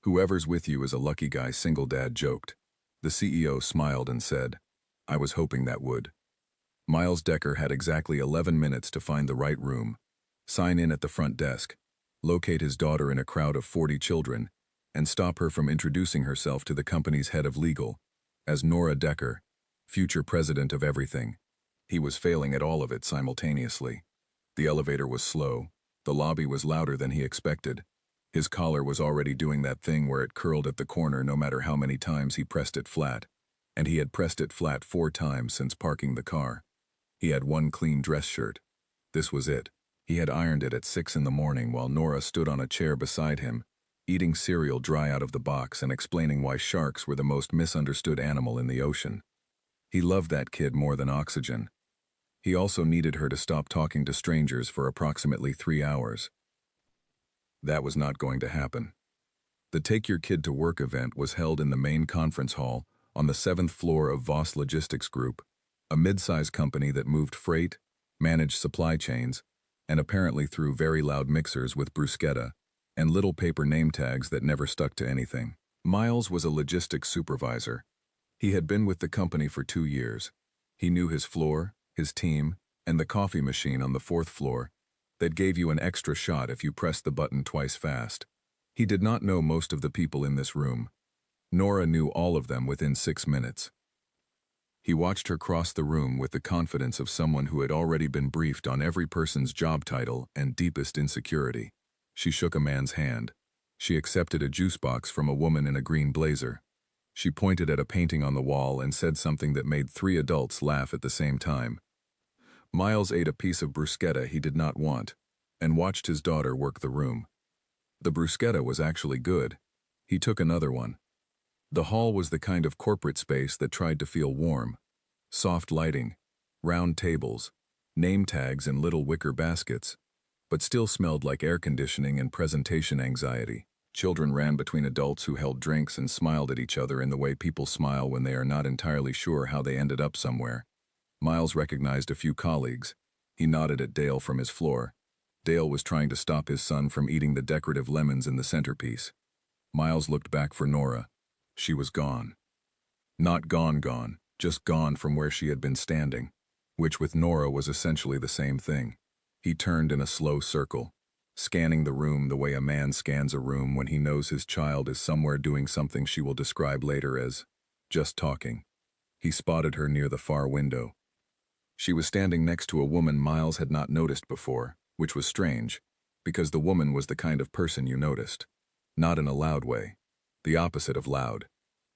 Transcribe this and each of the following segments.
"Whoever's with you is a lucky guy," Single Dad joked. The CEO smiled and said, "I was hoping that would." Miles Decker had exactly 11 minutes to find the right room, sign in at the front desk, locate his daughter in a crowd of 40 children, and stop her from introducing herself to the company's head of legal as Nora Decker, future president of everything. He was failing at all of it simultaneously. The elevator was slow, the lobby was louder than he expected. His collar was already doing that thing where it curled at the corner no matter how many times he pressed it flat, and he had pressed it flat 4 times since parking the car. He had one clean dress shirt. This was it. He had ironed it at 6 in the morning while Nora stood on a chair beside him, eating cereal dry out of the box and explaining why sharks were the most misunderstood animal in the ocean. He loved that kid more than oxygen. He also needed her to stop talking to strangers for approximately 3 hours. That was not going to happen. The Take Your Kid to Work event was held in the main conference hall on the 7th floor of Voss Logistics Group, a mid-size company that moved freight, managed supply chains, and apparently threw very loud mixers with bruschetta and little paper name tags that never stuck to anything. Miles was a logistics supervisor. He had been with the company for 2 years. He knew his floor, his team, and the coffee machine on the 4th floor that gave you an extra shot if you pressed the button twice fast. He did not know most of the people in this room. Nora knew all of them within 6 minutes. He watched her cross the room with the confidence of someone who had already been briefed on every person's job title and deepest insecurity. She shook a man's hand. She accepted a juice box from a woman in a green blazer. She pointed at a painting on the wall and said something that made 3 adults laugh at the same time. Miles ate a piece of bruschetta he did not want and watched his daughter work the room. The bruschetta was actually good. He took another one. The hall was the kind of corporate space that tried to feel warm. Soft lighting, round tables, name tags in little wicker baskets, but still smelled like air conditioning and presentation anxiety. Children ran between adults who held drinks and smiled at each other in the way people smile when they are not entirely sure how they ended up somewhere. Miles recognized a few colleagues. He nodded at Dale from his floor. Dale was trying to stop his son from eating the decorative lemons in the centerpiece. Miles looked back for Nora. She was gone. Not gone, just gone from where she had been standing, which with Nora was essentially the same thing. He turned in a slow circle, scanning the room the way a man scans a room when he knows his child is somewhere doing something she will describe later as just talking. He spotted her near the far window. She was standing next to a woman Miles had not noticed before, which was strange, because the woman was the kind of person you noticed. Not in a loud way. The opposite of loud.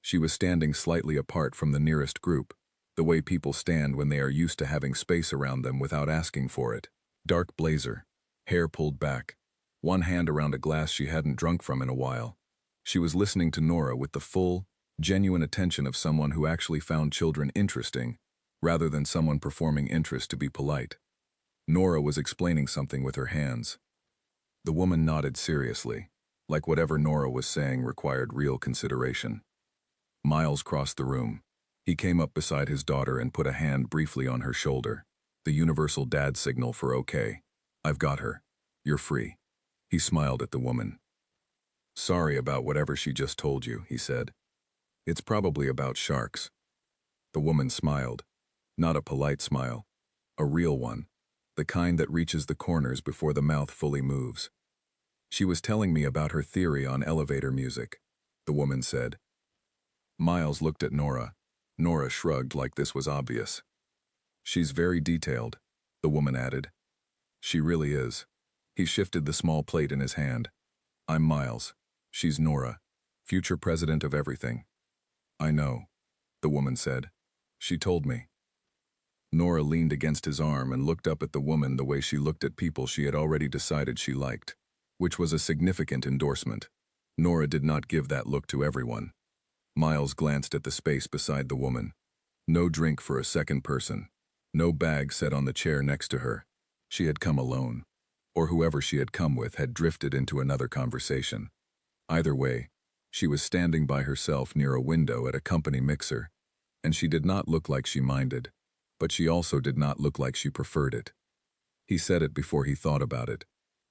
She was standing slightly apart from the nearest group, the way people stand when they are used to having space around them without asking for it. Dark blazer, hair pulled back, one hand around a glass she hadn't drunk from in a while. She was listening to Nora with the full, genuine attention of someone who actually found children interesting, rather than someone performing interest to be polite. Nora was explaining something with her hands. The woman nodded seriously, like whatever Nora was saying required real consideration. Miles crossed the room. He came up beside his daughter and put a hand briefly on her shoulder, the universal dad signal for okay. "I've got her. You're free." He smiled at the woman. "Sorry about whatever she just told you," he said. "It's probably about sharks." The woman smiled. Not a polite smile. A real one. The kind that reaches the corners before the mouth fully moves. "She was telling me about her theory on elevator music," the woman said. Miles looked at Nora. Nora shrugged like this was obvious. "She's very detailed," the woman added. "She really is." He shifted the small plate in his hand. "I'm Miles. She's Nora, future president of everything." "I know," the woman said. "She told me." Nora leaned against his arm and looked up at the woman the way she looked at people she had already decided she liked, which was a significant endorsement. Nora did not give that look to everyone. Miles glanced at the space beside the woman. No drink for a second person. No bag set on the chair next to her. She had come alone. Or whoever she had come with had drifted into another conversation. Either way, she was standing by herself near a window at a company mixer, and she did not look like she minded, but she also did not look like she preferred it. He said it before he thought about it.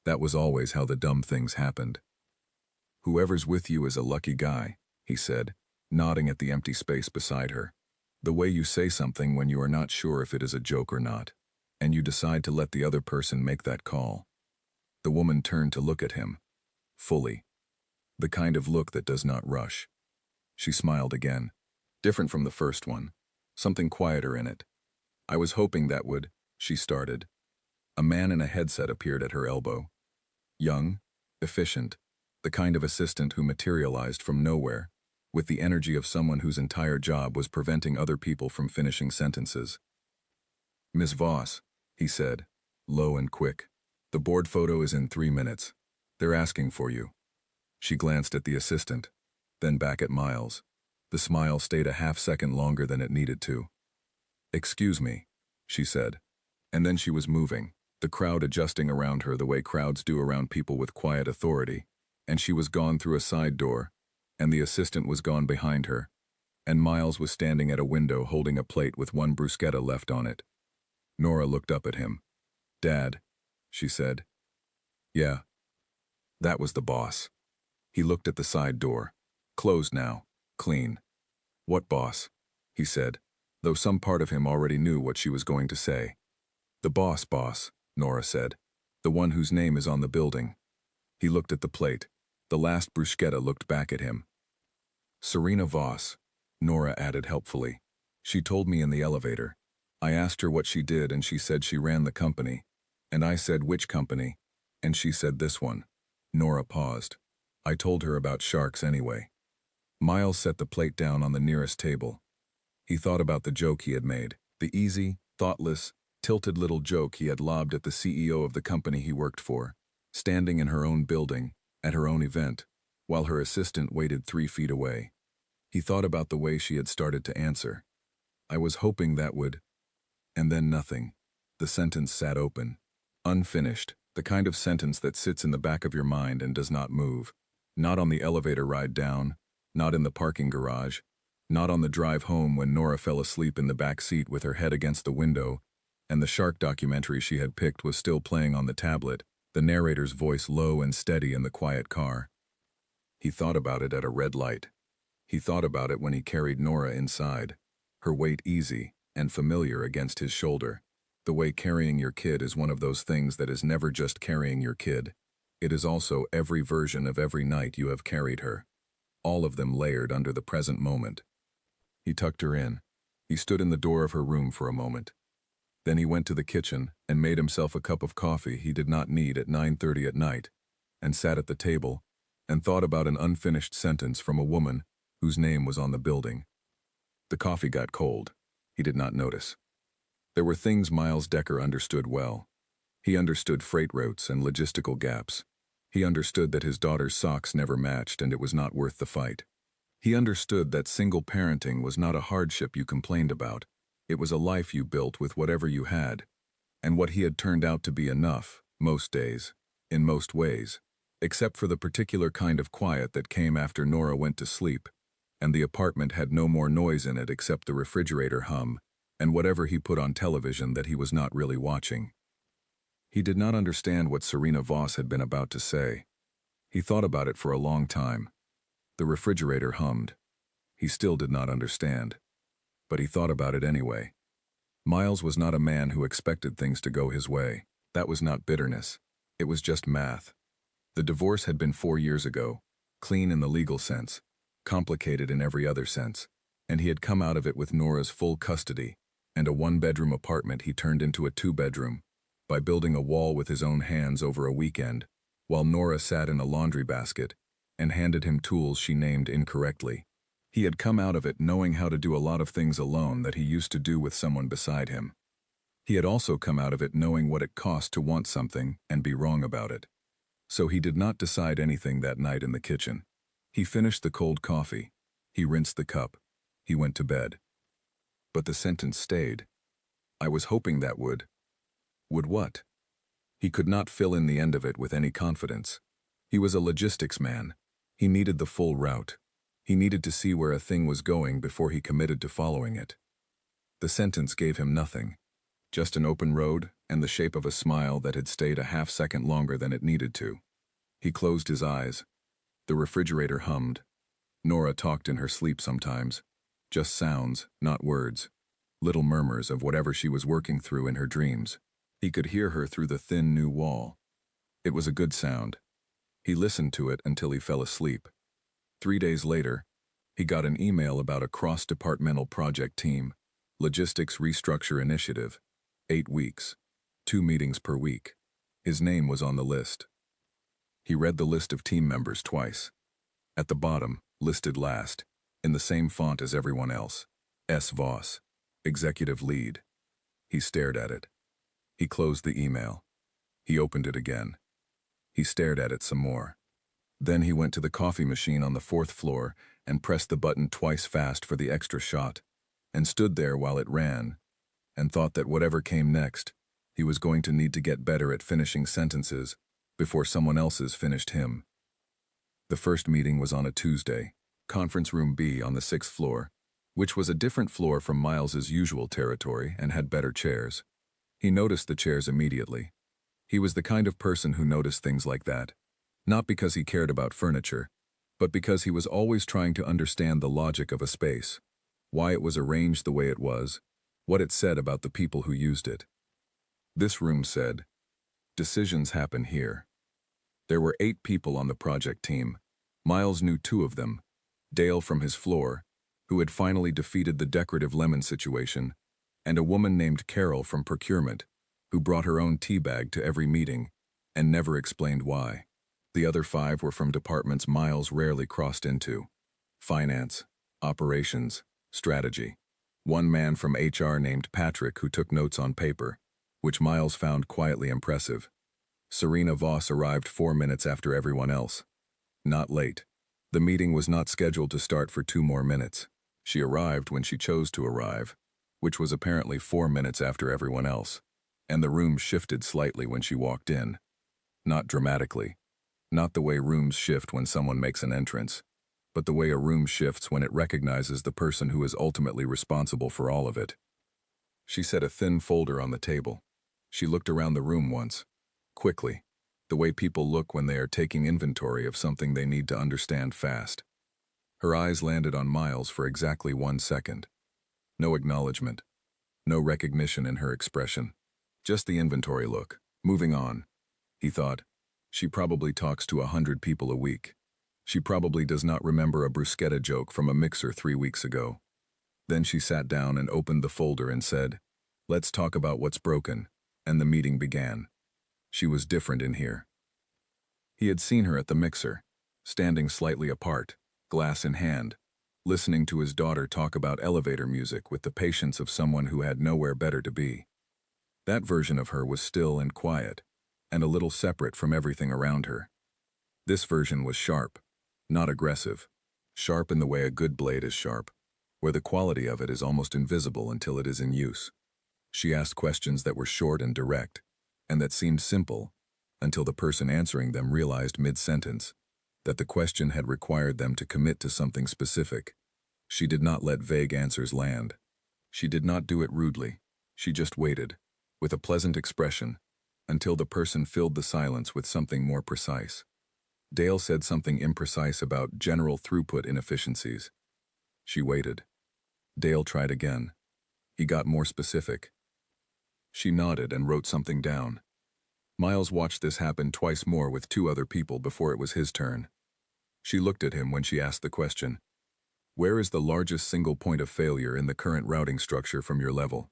That was always how the dumb things happened. Whoever's with you is a lucky guy, he said, nodding at the empty space beside her. The way you say something when you are not sure if it is a joke or not, and you decide to let the other person make that call. The woman turned to look at him. Fully. The kind of look that does not rush. She smiled again. Different from the first one. Something quieter in it. I was hoping that would, she started. A man in a headset appeared at her elbow. Young, efficient, the kind of assistant who materialized from nowhere, with the energy of someone whose entire job was preventing other people from finishing sentences. Miss Voss, he said, low and quick. The board photo is in 3 minutes. They're asking for you. She glanced at the assistant, then back at Miles. The smile stayed a half-second longer than it needed to. Excuse me, she said. And then she was moving, the crowd adjusting around her the way crowds do around people with quiet authority, and she was gone through a side door, and the assistant was gone behind her, and Miles was standing at a window holding a plate with one bruschetta left on it. Nora looked up at him. Dad, she said. Yeah. That was the boss. He looked at the side door. Closed now. Clean. What boss? He said, though some part of him already knew what she was going to say. The boss, Nora said. The one whose name is on the building. He looked at the plate. The last bruschetta looked back at him. Serena Voss, Nora added helpfully. She told me in the elevator. I asked her what she did and she said she ran the company. And I said which company? And she said this one. Nora paused. I told her about sharks anyway. Miles set the plate down on the nearest table. He thought about the joke he had made, the easy, thoughtless, tilted little joke he had lobbed at the CEO of the company he worked for, standing in her own building, at her own event, while her assistant waited 3 feet away. He thought about the way she had started to answer. I was hoping that would... And then nothing. The sentence sat open. Unfinished, the kind of sentence that sits in the back of your mind and does not move. Not on the elevator ride down, not in the parking garage, not on the drive home when Nora fell asleep in the back seat with her head against the window, and the shark documentary she had picked was still playing on the tablet, the narrator's voice low and steady in the quiet car. He thought about it at a red light. He thought about it when he carried Nora inside, her weight easy and familiar against his shoulder. The way carrying your kid is one of those things that is never just carrying your kid. It is also every version of every night you have carried her. All of them layered under the present moment. He tucked her in. He stood in the door of her room for a moment. Then he went to the kitchen and made himself a cup of coffee he did not need at 9:30 at night, and sat at the table and thought about an unfinished sentence from a woman whose name was on the building. The coffee got cold. He did not notice. There were things Miles Decker understood well. He understood freight routes and logistical gaps. He understood that his daughter's socks never matched and it was not worth the fight. He understood that single parenting was not a hardship you complained about. It was a life you built with whatever you had. And what he had turned out to be enough, most days, in most ways, except for the particular kind of quiet that came after Nora went to sleep, and the apartment had no more noise in it except the refrigerator hum, and whatever he put on television that he was not really watching. He did not understand what Serena Voss had been about to say. He thought about it for a long time. The refrigerator hummed. He still did not understand. But he thought about it anyway. Miles was not a man who expected things to go his way. That was not bitterness. It was just math. The divorce had been 4 years ago, clean in the legal sense, complicated in every other sense, and he had come out of it with Nora's full custody, and a 1-bedroom apartment he turned into a 2-bedroom, by building a wall with his own hands over a weekend, while Nora sat in a laundry basket and handed him tools she named incorrectly. He had come out of it knowing how to do a lot of things alone that he used to do with someone beside him. He had also come out of it knowing what it cost to want something and be wrong about it. So he did not decide anything that night in the kitchen. He finished the cold coffee. He rinsed the cup. He went to bed. But the sentence stayed. I was hoping that would. Would what? He could not fill in the end of it with any confidence. He was a logistics man. He needed the full route. He needed to see where a thing was going before he committed to following it. The sentence gave him nothing. Just an open road and the shape of a smile that had stayed a half-second longer than it needed to. He closed his eyes. The refrigerator hummed. Nora talked in her sleep sometimes. Just sounds, not words. Little murmurs of whatever she was working through in her dreams. He could hear her through the thin new wall. It was a good sound. He listened to it until he fell asleep. 3 days later, he got an email about a cross-departmental project team, Logistics Restructure Initiative, 8 weeks, 2 meetings per week. His name was on the list. He read the list of team members twice. At the bottom, listed last, in the same font as everyone else, S. Voss, Executive Lead. He stared at it. He closed the email. He opened it again. He stared at it some more. Then he went to the coffee machine on the 4th floor and pressed the button twice fast for the extra shot, and stood there while it ran, and thought that whatever came next, he was going to need to get better at finishing sentences before someone else's finished him. The first meeting was on a Tuesday, Conference Room B on the 6th floor, which was a different floor from Miles's usual territory and had better chairs. He noticed the chairs immediately. He was the kind of person who noticed things like that, not because he cared about furniture, but because he was always trying to understand the logic of a space, why it was arranged the way it was, what it said about the people who used it. This room said, "Decisions happen here." There were 8 people on the project team. Miles knew 2 of them, Dale from his floor, who had finally defeated the decorative lemon situation, and a woman named Carol from procurement, who brought her own tea bag to every meeting and never explained why. The other 5 were from departments Miles rarely crossed into: finance, operations, strategy. One man from HR named Patrick who took notes on paper, which Miles found quietly impressive. Serena Voss arrived 4 minutes after everyone else. Not late. The meeting was not scheduled to start for 2 more minutes. She arrived when she chose to arrive, which was apparently 4 minutes after everyone else, and the room shifted slightly when she walked in. Not dramatically. Not the way rooms shift when someone makes an entrance, but the way a room shifts when it recognizes the person who is ultimately responsible for all of it. She set a thin folder on the table. She looked around the room once, quickly, the way people look when they are taking inventory of something they need to understand fast. Her eyes landed on Miles for exactly 1 second. No acknowledgement, no recognition in her expression. Just the inventory look. Moving on. He thought, she probably talks to 100 people a week. She probably does not remember a bruschetta joke from a mixer 3 weeks ago. Then she sat down and opened the folder and said, "Let's talk about what's broken," and the meeting began. She was different in here. He had seen her at the mixer, standing slightly apart, glass in hand, listening to his daughter talk about elevator music with the patience of someone who had nowhere better to be. That version of her was still and quiet, and a little separate from everything around her. This version was sharp, not aggressive. Sharp in the way a good blade is sharp, where the quality of it is almost invisible until it is in use. She asked questions that were short and direct, and that seemed simple, until the person answering them realized mid-sentence that the question had required them to commit to something specific. She did not let vague answers land. She did not do it rudely. She just waited, with a pleasant expression, until the person filled the silence with something more precise. Dale said something imprecise about general throughput inefficiencies. She waited. Dale tried again. He got more specific. She nodded and wrote something down. Miles watched this happen twice more with 2 other people before it was his turn. She looked at him when she asked the question, "Where is the largest single point of failure in the current routing structure from your level?"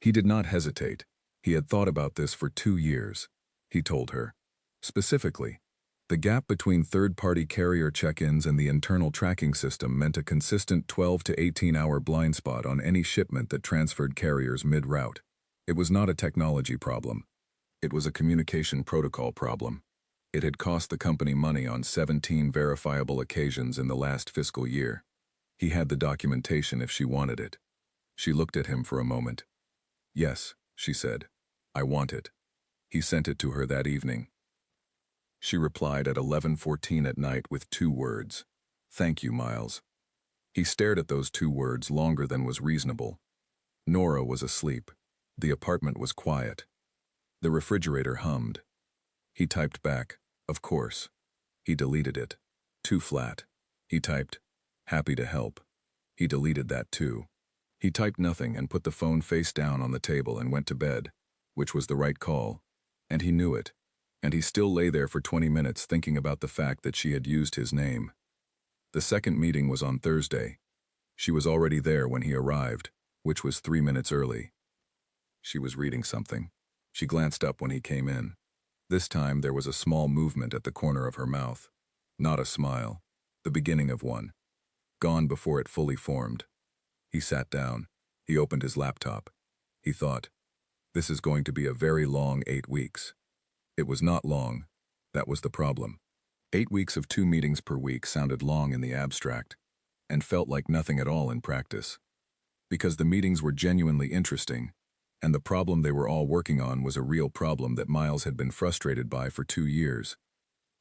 He did not hesitate. He had thought about this for 2 years. He told her. Specifically, the gap between third-party carrier check-ins and the internal tracking system meant a consistent 12 to 18-hour blind spot on any shipment that transferred carriers mid-route. It was not a technology problem. It was a communication protocol problem. It had cost the company money on 17 verifiable occasions in the last fiscal year. He had the documentation if she wanted it. She looked at him for a moment. "Yes," she said. "I want it." He sent it to her that evening. She replied at 11:14 at night with 2 words. "Thank you, Miles." He stared at those 2 words longer than was reasonable. Nora was asleep. The apartment was quiet. The refrigerator hummed. He typed back, "Of course." He deleted it. Too flat. He typed, "Happy to help." He deleted that too. He typed nothing and put the phone face down on the table and went to bed, which was the right call. And he knew it. And he still lay there for 20 minutes thinking about the fact that she had used his name. The second meeting was on Thursday. She was already there when he arrived, which was 3 minutes early. She was reading something. She glanced up when he came in. This time there was a small movement at the corner of her mouth. Not a smile. The beginning of one. Gone before it fully formed. He sat down. He opened his laptop. He thought, this is going to be a very long 8 weeks. It was not long. That was the problem. 8 weeks of 2 meetings per week sounded long in the abstract, and felt like nothing at all in practice. Because the meetings were genuinely interesting, and the problem they were all working on was a real problem that Miles had been frustrated by for 2 years.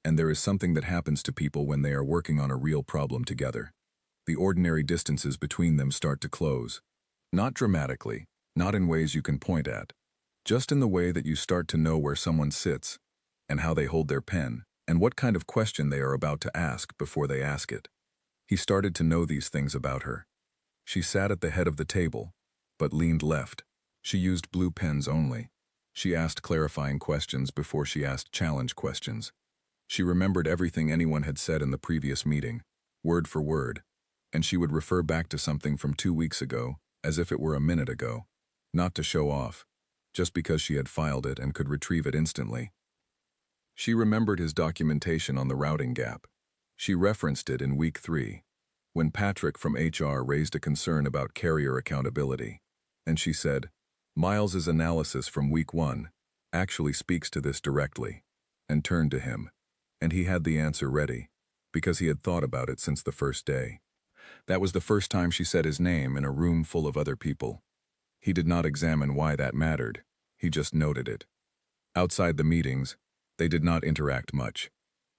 And there is something that happens to people when they are working on a real problem together. The ordinary distances between them start to close. Not dramatically, not in ways you can point at, just in the way that you start to know where someone sits, and how they hold their pen, and what kind of question they are about to ask before they ask it. He started to know these things about her. She sat at the head of the table, but leaned left. She used blue pens only. She asked clarifying questions before she asked challenge questions. She remembered everything anyone had said in the previous meeting, word for word, and she would refer back to something from 2 weeks ago, as if it were a minute ago, not to show off, just because she had filed it and could retrieve it instantly. She remembered his documentation on the routing gap. She referenced it in week 3, when Patrick from HR raised a concern about carrier accountability, and she said, Miles's analysis from week 1 actually speaks to this directly, and turned to him, and he had the answer ready, because he had thought about it since the first day. That was the first time she said his name in a room full of other people. He did not examine why that mattered, he just noted it. Outside the meetings, they did not interact much.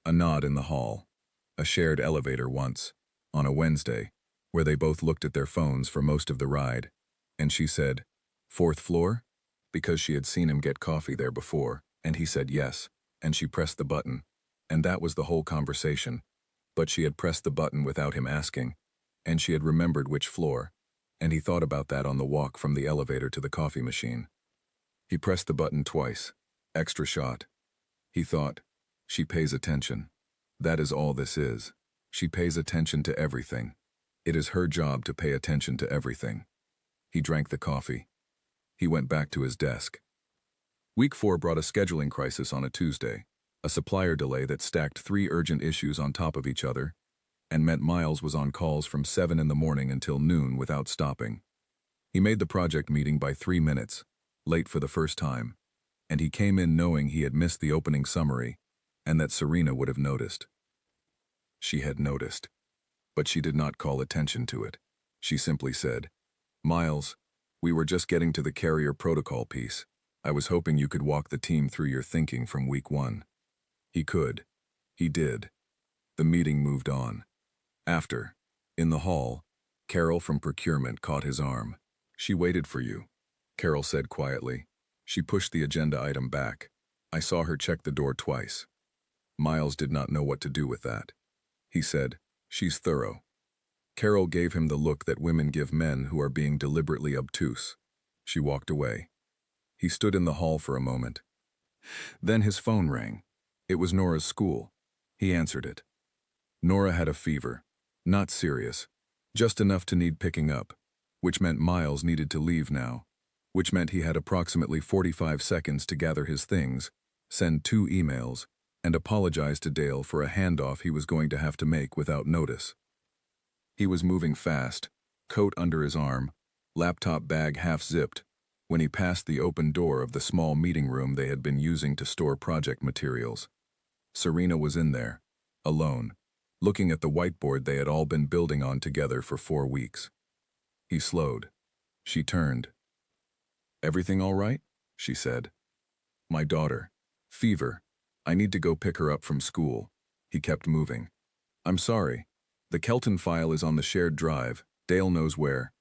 A nod in the hall, a shared elevator once, on a Wednesday, where they both looked at their phones for most of the ride, and she said, "4th floor?" because she had seen him get coffee there before, and he said yes, and she pressed the button, and that was the whole conversation. But she had pressed the button without him asking, and she had remembered which floor, and he thought about that on the walk from the elevator to the coffee machine. He pressed the button twice. Extra shot. He thought, she pays attention. That is all this is. She pays attention to everything. It is her job to pay attention to everything. He drank the coffee. He went back to his desk. Week 4 brought a scheduling crisis on a Tuesday, a supplier delay that stacked 3 urgent issues on top of each other, and meant Miles was on calls from 7 in the morning until noon without stopping. He made the project meeting by 3 minutes, late for the first time, and he came in knowing he had missed the opening summary, and that Serena would have noticed. She had noticed, but she did not call attention to it. She simply said, "Miles, we were just getting to the carrier protocol piece. I was hoping you could walk the team through your thinking from week 1. He could. He did. The meeting moved on. After, in the hall, Carol from procurement caught his arm. "She waited for you," Carol said quietly. She pushed the agenda item back. "I saw her check the door twice." Miles did not know what to do with that. He said, "She's thorough." Carol gave him the look that women give men who are being deliberately obtuse. She walked away. He stood in the hall for a moment. Then his phone rang. It was Nora's school. He answered it. Nora had a fever. Not serious. Just enough to need picking up, which meant Miles needed to leave now, which meant he had approximately 45 seconds to gather his things, send 2 emails, and apologize to Dale for a handoff he was going to have to make without notice. He was moving fast, coat under his arm, laptop bag half-zipped, when he passed the open door of the small meeting room they had been using to store project materials. Serena was in there, alone, looking at the whiteboard they had all been building on together for 4 weeks. He slowed. She turned. "Everything all right?" she said. "My daughter. Fever. I need to go pick her up from school." He kept moving. "I'm sorry. The Kelton file is on the shared drive. Dale knows where."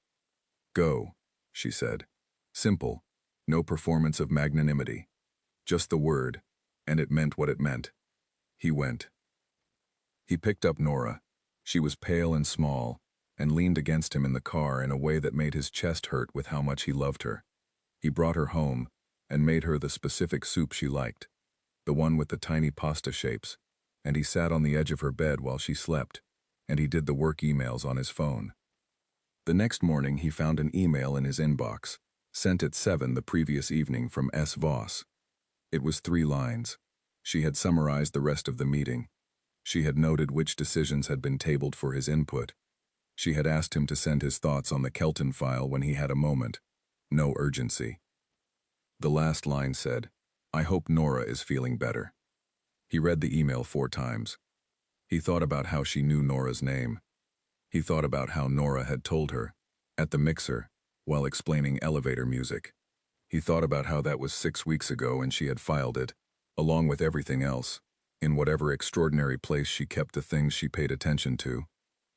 "Go," she said. Simple. No performance of magnanimity. Just the word, and it meant what it meant. He went. He picked up Nora. She was pale and small, and leaned against him in the car in a way that made his chest hurt with how much he loved her. He brought her home and made her the specific soup she liked, the one with the tiny pasta shapes, and he sat on the edge of her bed while she slept, and he did the work emails on his phone. The next morning he found an email in his inbox, sent at 7 the previous evening from S. Voss. It was 3 lines. She had summarized the rest of the meeting. She had noted which decisions had been tabled for his input. She had asked him to send his thoughts on the Kelton file when he had a moment. No urgency. The last line said, "I hope Nora is feeling better." He read the email 4 times. He thought about how she knew Nora's name. He thought about how Nora had told her, at the mixer, while explaining elevator music. He thought about how that was 6 weeks ago and she had filed it, along with everything else, in whatever extraordinary place she kept the things she paid attention to.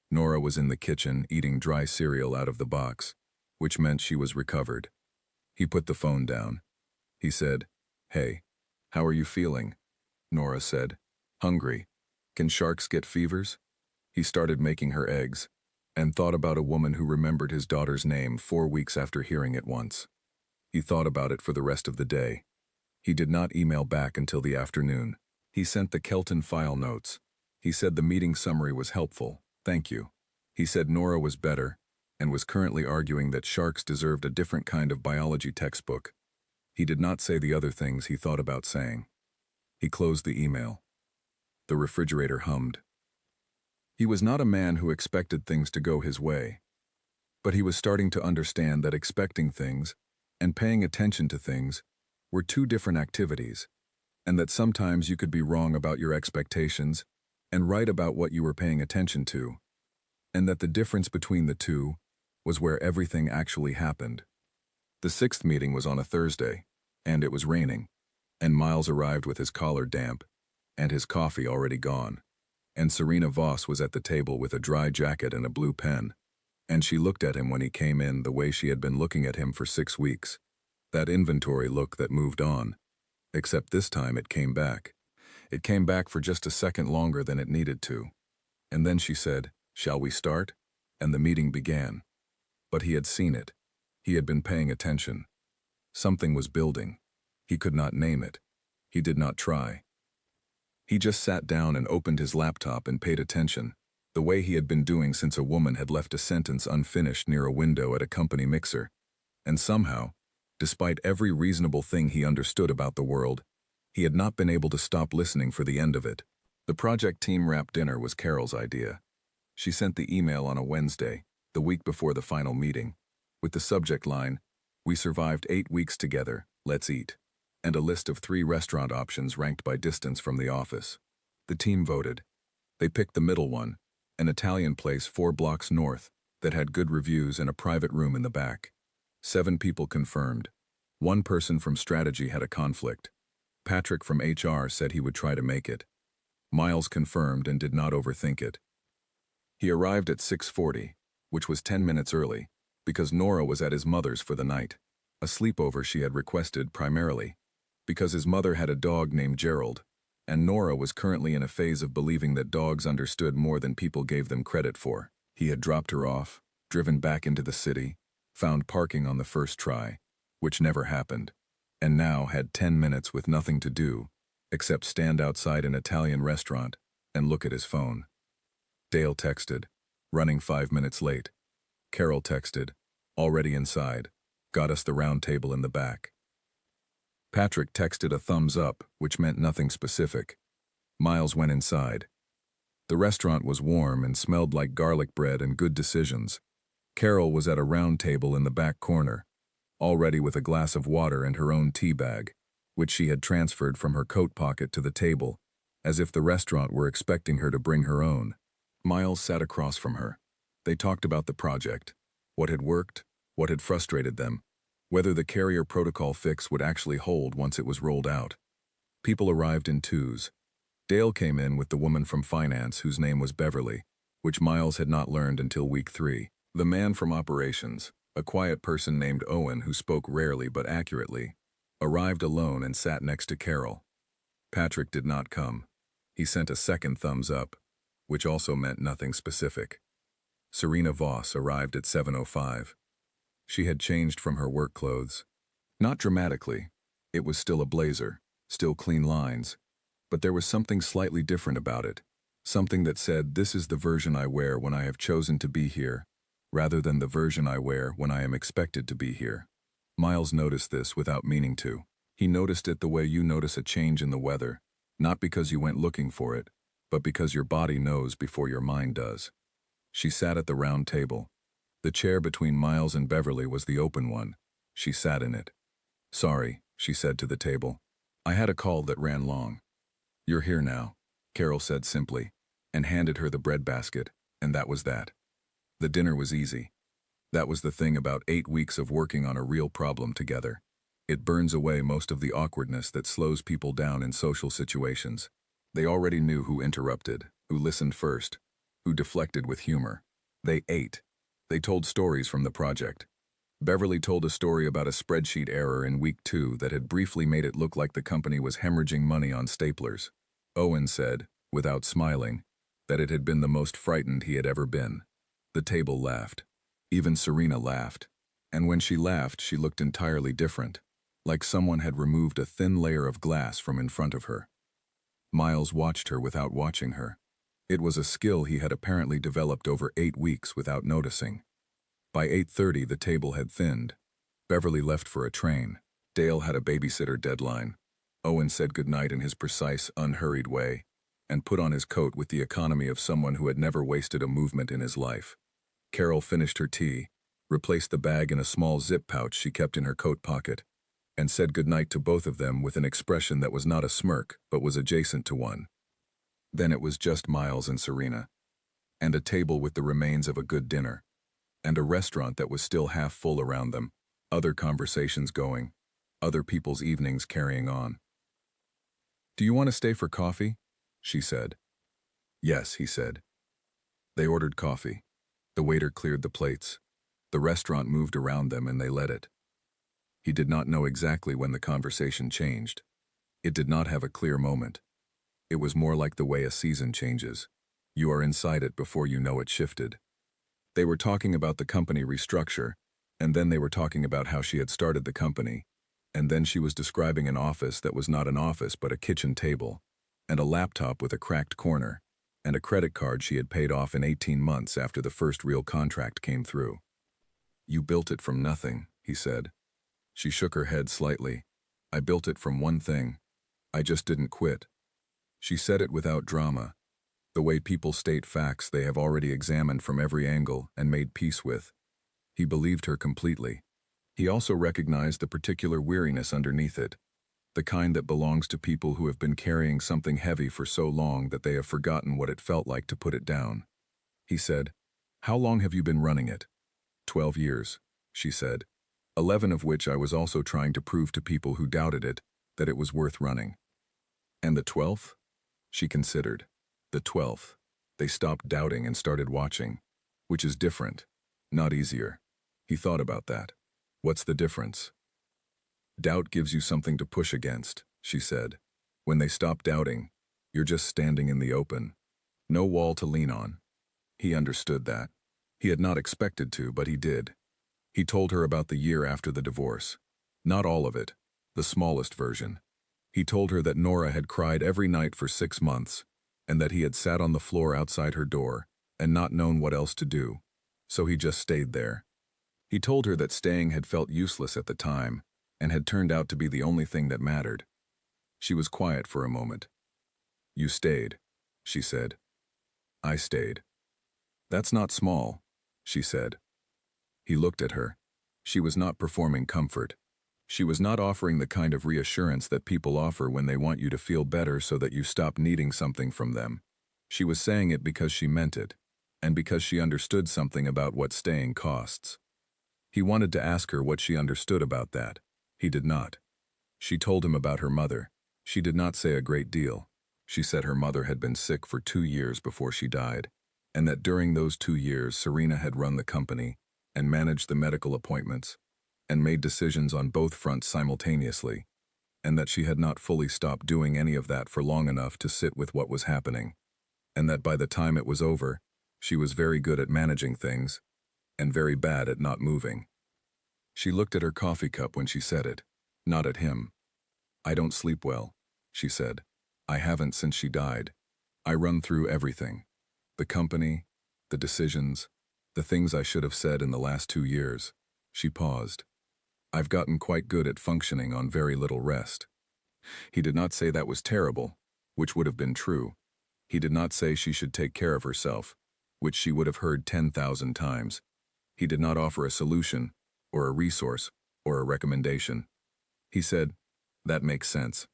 Nora was in the kitchen eating dry cereal out of the box, which meant she was recovered. He put the phone down. He said, "Hey, how are you feeling?" Nora said, "Hungry. Can sharks get fevers?" He started making her eggs, and thought about a woman who remembered his daughter's name 4 weeks after hearing it once. He thought about it for the rest of the day. He did not email back until the afternoon. He sent the Kelton file notes. He said the meeting summary was helpful, thank you. He said Nora was better, and was currently arguing that sharks deserved a different kind of biology textbook. He did not say the other things he thought about saying. He closed the email. The refrigerator hummed. He was not a man who expected things to go his way. But he was starting to understand that expecting things and paying attention to things were 2 different activities, and that sometimes you could be wrong about your expectations and right about what you were paying attention to, and that the difference between the 2 was where everything actually happened. The 6th meeting was on a Thursday, and it was raining, and Miles arrived with his collar damp, and his coffee already gone, and Serena Voss was at the table with a dry jacket and a blue pen, and she looked at him when he came in the way she had been looking at him for 6 weeks, that inventory look that moved on, except this time it came back. It came back for just a second longer than it needed to, and then she said, "Shall we start?" And the meeting began. But he had seen it. He had been paying attention. Something was building. He could not name it. He did not try. He just sat down and opened his laptop and paid attention, the way he had been doing since a woman had left a sentence unfinished near a window at a company mixer. And somehow, despite every reasonable thing he understood about the world, he had not been able to stop listening for the end of it. The project team wrap dinner was Carol's idea. She sent the email on a Wednesday, the week before the final meeting, with the subject line, "We survived 8 weeks together, let's eat," and a list of 3 restaurant options ranked by distance from the office. The team voted. They picked the middle one, an Italian place 4 blocks north that had good reviews and a private room in the back. 7 people confirmed. 1 person from strategy had a conflict. Patrick from HR said he would try to make it. Miles confirmed and did not overthink it. He arrived at 6:40, which was 10 minutes early, because Nora was at his mother's for the night, a sleepover she had requested primarily, because his mother had a dog named Gerald, and Nora was currently in a phase of believing that dogs understood more than people gave them credit for. He had dropped her off, driven back into the city, found parking on the first try, which never happened, and now had 10 minutes with nothing to do, except stand outside an Italian restaurant and look at his phone. Dale texted, "Running 5 minutes late." Carol texted, "Already inside. Got us the round table in the back." Patrick texted a thumbs up, which meant nothing specific. Miles went inside. The restaurant was warm and smelled like garlic bread and good decisions. Carol was at a round table in the back corner, already with a glass of water and her own tea bag, which she had transferred from her coat pocket to the table, as if the restaurant were expecting her to bring her own. Miles sat across from her. They talked about the project, what had worked, what had frustrated them, whether the carrier protocol fix would actually hold once it was rolled out. People arrived in 2s. Dale came in with the woman from finance whose name was Beverly, which Miles had not learned until week 3. The man from operations, a quiet person named Owen who spoke rarely but accurately, arrived alone and sat next to Carol. Patrick did not come. He sent a second thumbs up, which also meant nothing specific. Serena Voss arrived at 7:05. She had changed from her work clothes. Not dramatically. It was still a blazer, still clean lines. But there was something slightly different about it. Something that said, this is the version I wear when I have chosen to be here, rather than the version I wear when I am expected to be here. Miles noticed this without meaning to. He noticed it the way you notice a change in the weather, not because you went looking for it, but because your body knows before your mind does. She sat at the round table. The chair between Miles and Beverly was the open one. She sat in it. Sorry, she said to the table. I had a call that ran long. You're here now, Carol said simply, and handed her the bread basket, and that was that. The dinner was easy. That was the thing about 8 weeks of working on a real problem together. It burns away most of the awkwardness that slows people down in social situations. They already knew who interrupted, who listened first, who deflected with humor. They ate. They told stories from the project. Beverly told a story about a spreadsheet error in week 2 that had briefly made it look like the company was hemorrhaging money on staplers. Owen said, without smiling, that it had been the most frightened he had ever been. The table laughed. Even Serena laughed. And when she laughed, she looked entirely different, like someone had removed a thin layer of glass from in front of her. Miles watched her without watching her. It was a skill he had apparently developed over 8 weeks without noticing. By 8:30, the table had thinned. Beverly left for a train. Dale had a babysitter deadline. Owen said goodnight in his precise, unhurried way, and put on his coat with the economy of someone who had never wasted a movement in his life. Carol finished her tea, replaced the bag in a small zip pouch she kept in her coat pocket, and said goodnight to both of them with an expression that was not a smirk, but was adjacent to one. Then it was just Miles and Serena, and a table with the remains of a good dinner, and a restaurant that was still half full around them, other conversations going, other people's evenings carrying on. Do you want to stay for coffee? She said. Yes, he said. They ordered coffee. The waiter cleared the plates. The restaurant moved around them and they let it. He did not know exactly when the conversation changed. It did not have a clear moment. It was more like the way a season changes. You are inside it before you know it shifted. They were talking about the company restructure, and then they were talking about how she had started the company, and then she was describing an office that was not an office but a kitchen table, and a laptop with a cracked corner, and a credit card she had paid off in 18 months after the first real contract came through. You built it from nothing, he said. She shook her head slightly. I built it from one thing. I just didn't quit. She said it without drama, the way people state facts they have already examined from every angle and made peace with. He believed her completely. He also recognized the particular weariness underneath it, the kind that belongs to people who have been carrying something heavy for so long that they have forgotten what it felt like to put it down. He said, How long have you been running it? 12 years, she said, 11 of which I was also trying to prove to people who doubted it that it was worth running. And the 12th? She considered. The 12th. They stopped doubting and started watching, which is different, not easier. He thought about that. What's the difference? Doubt gives you something to push against, she said. When they stop doubting, you're just standing in the open. No wall to lean on. He understood that. He had not expected to, but he did. He told her about the year after the divorce. Not all of it, the smallest version. He told her that Nora had cried every night for 6 months, and that he had sat on the floor outside her door and not known what else to do, so he just stayed there. He told her that staying had felt useless at the time and had turned out to be the only thing that mattered. She was quiet for a moment. You stayed, she said. I stayed. That's not small, she said. He looked at her. She was not performing comfort. She was not offering the kind of reassurance that people offer when they want you to feel better so that you stop needing something from them. She was saying it because she meant it, and because she understood something about what staying costs. He wanted to ask her what she understood about that. He did not. She told him about her mother. She did not say a great deal. She said her mother had been sick for 2 years before she died, and that during those 2 years Serena had run the company and managed the medical appointments, and made decisions on both fronts simultaneously, and that she had not fully stopped doing any of that for long enough to sit with what was happening. and that by the time it was over, she was very good at managing things and very bad at not moving. She looked at her coffee cup when she said it, not at him. "I don't sleep well," she said. "I haven't since she died. I run through everything. The company, the decisions, the things I should have said in the last 2 years." She paused. "I've gotten quite good at functioning on very little rest." He did not say that was terrible, which would have been true. He did not say she should take care of herself, which she would have heard 10,000 times. He did not offer a solution, or a resource, or a recommendation. He said, "That makes sense."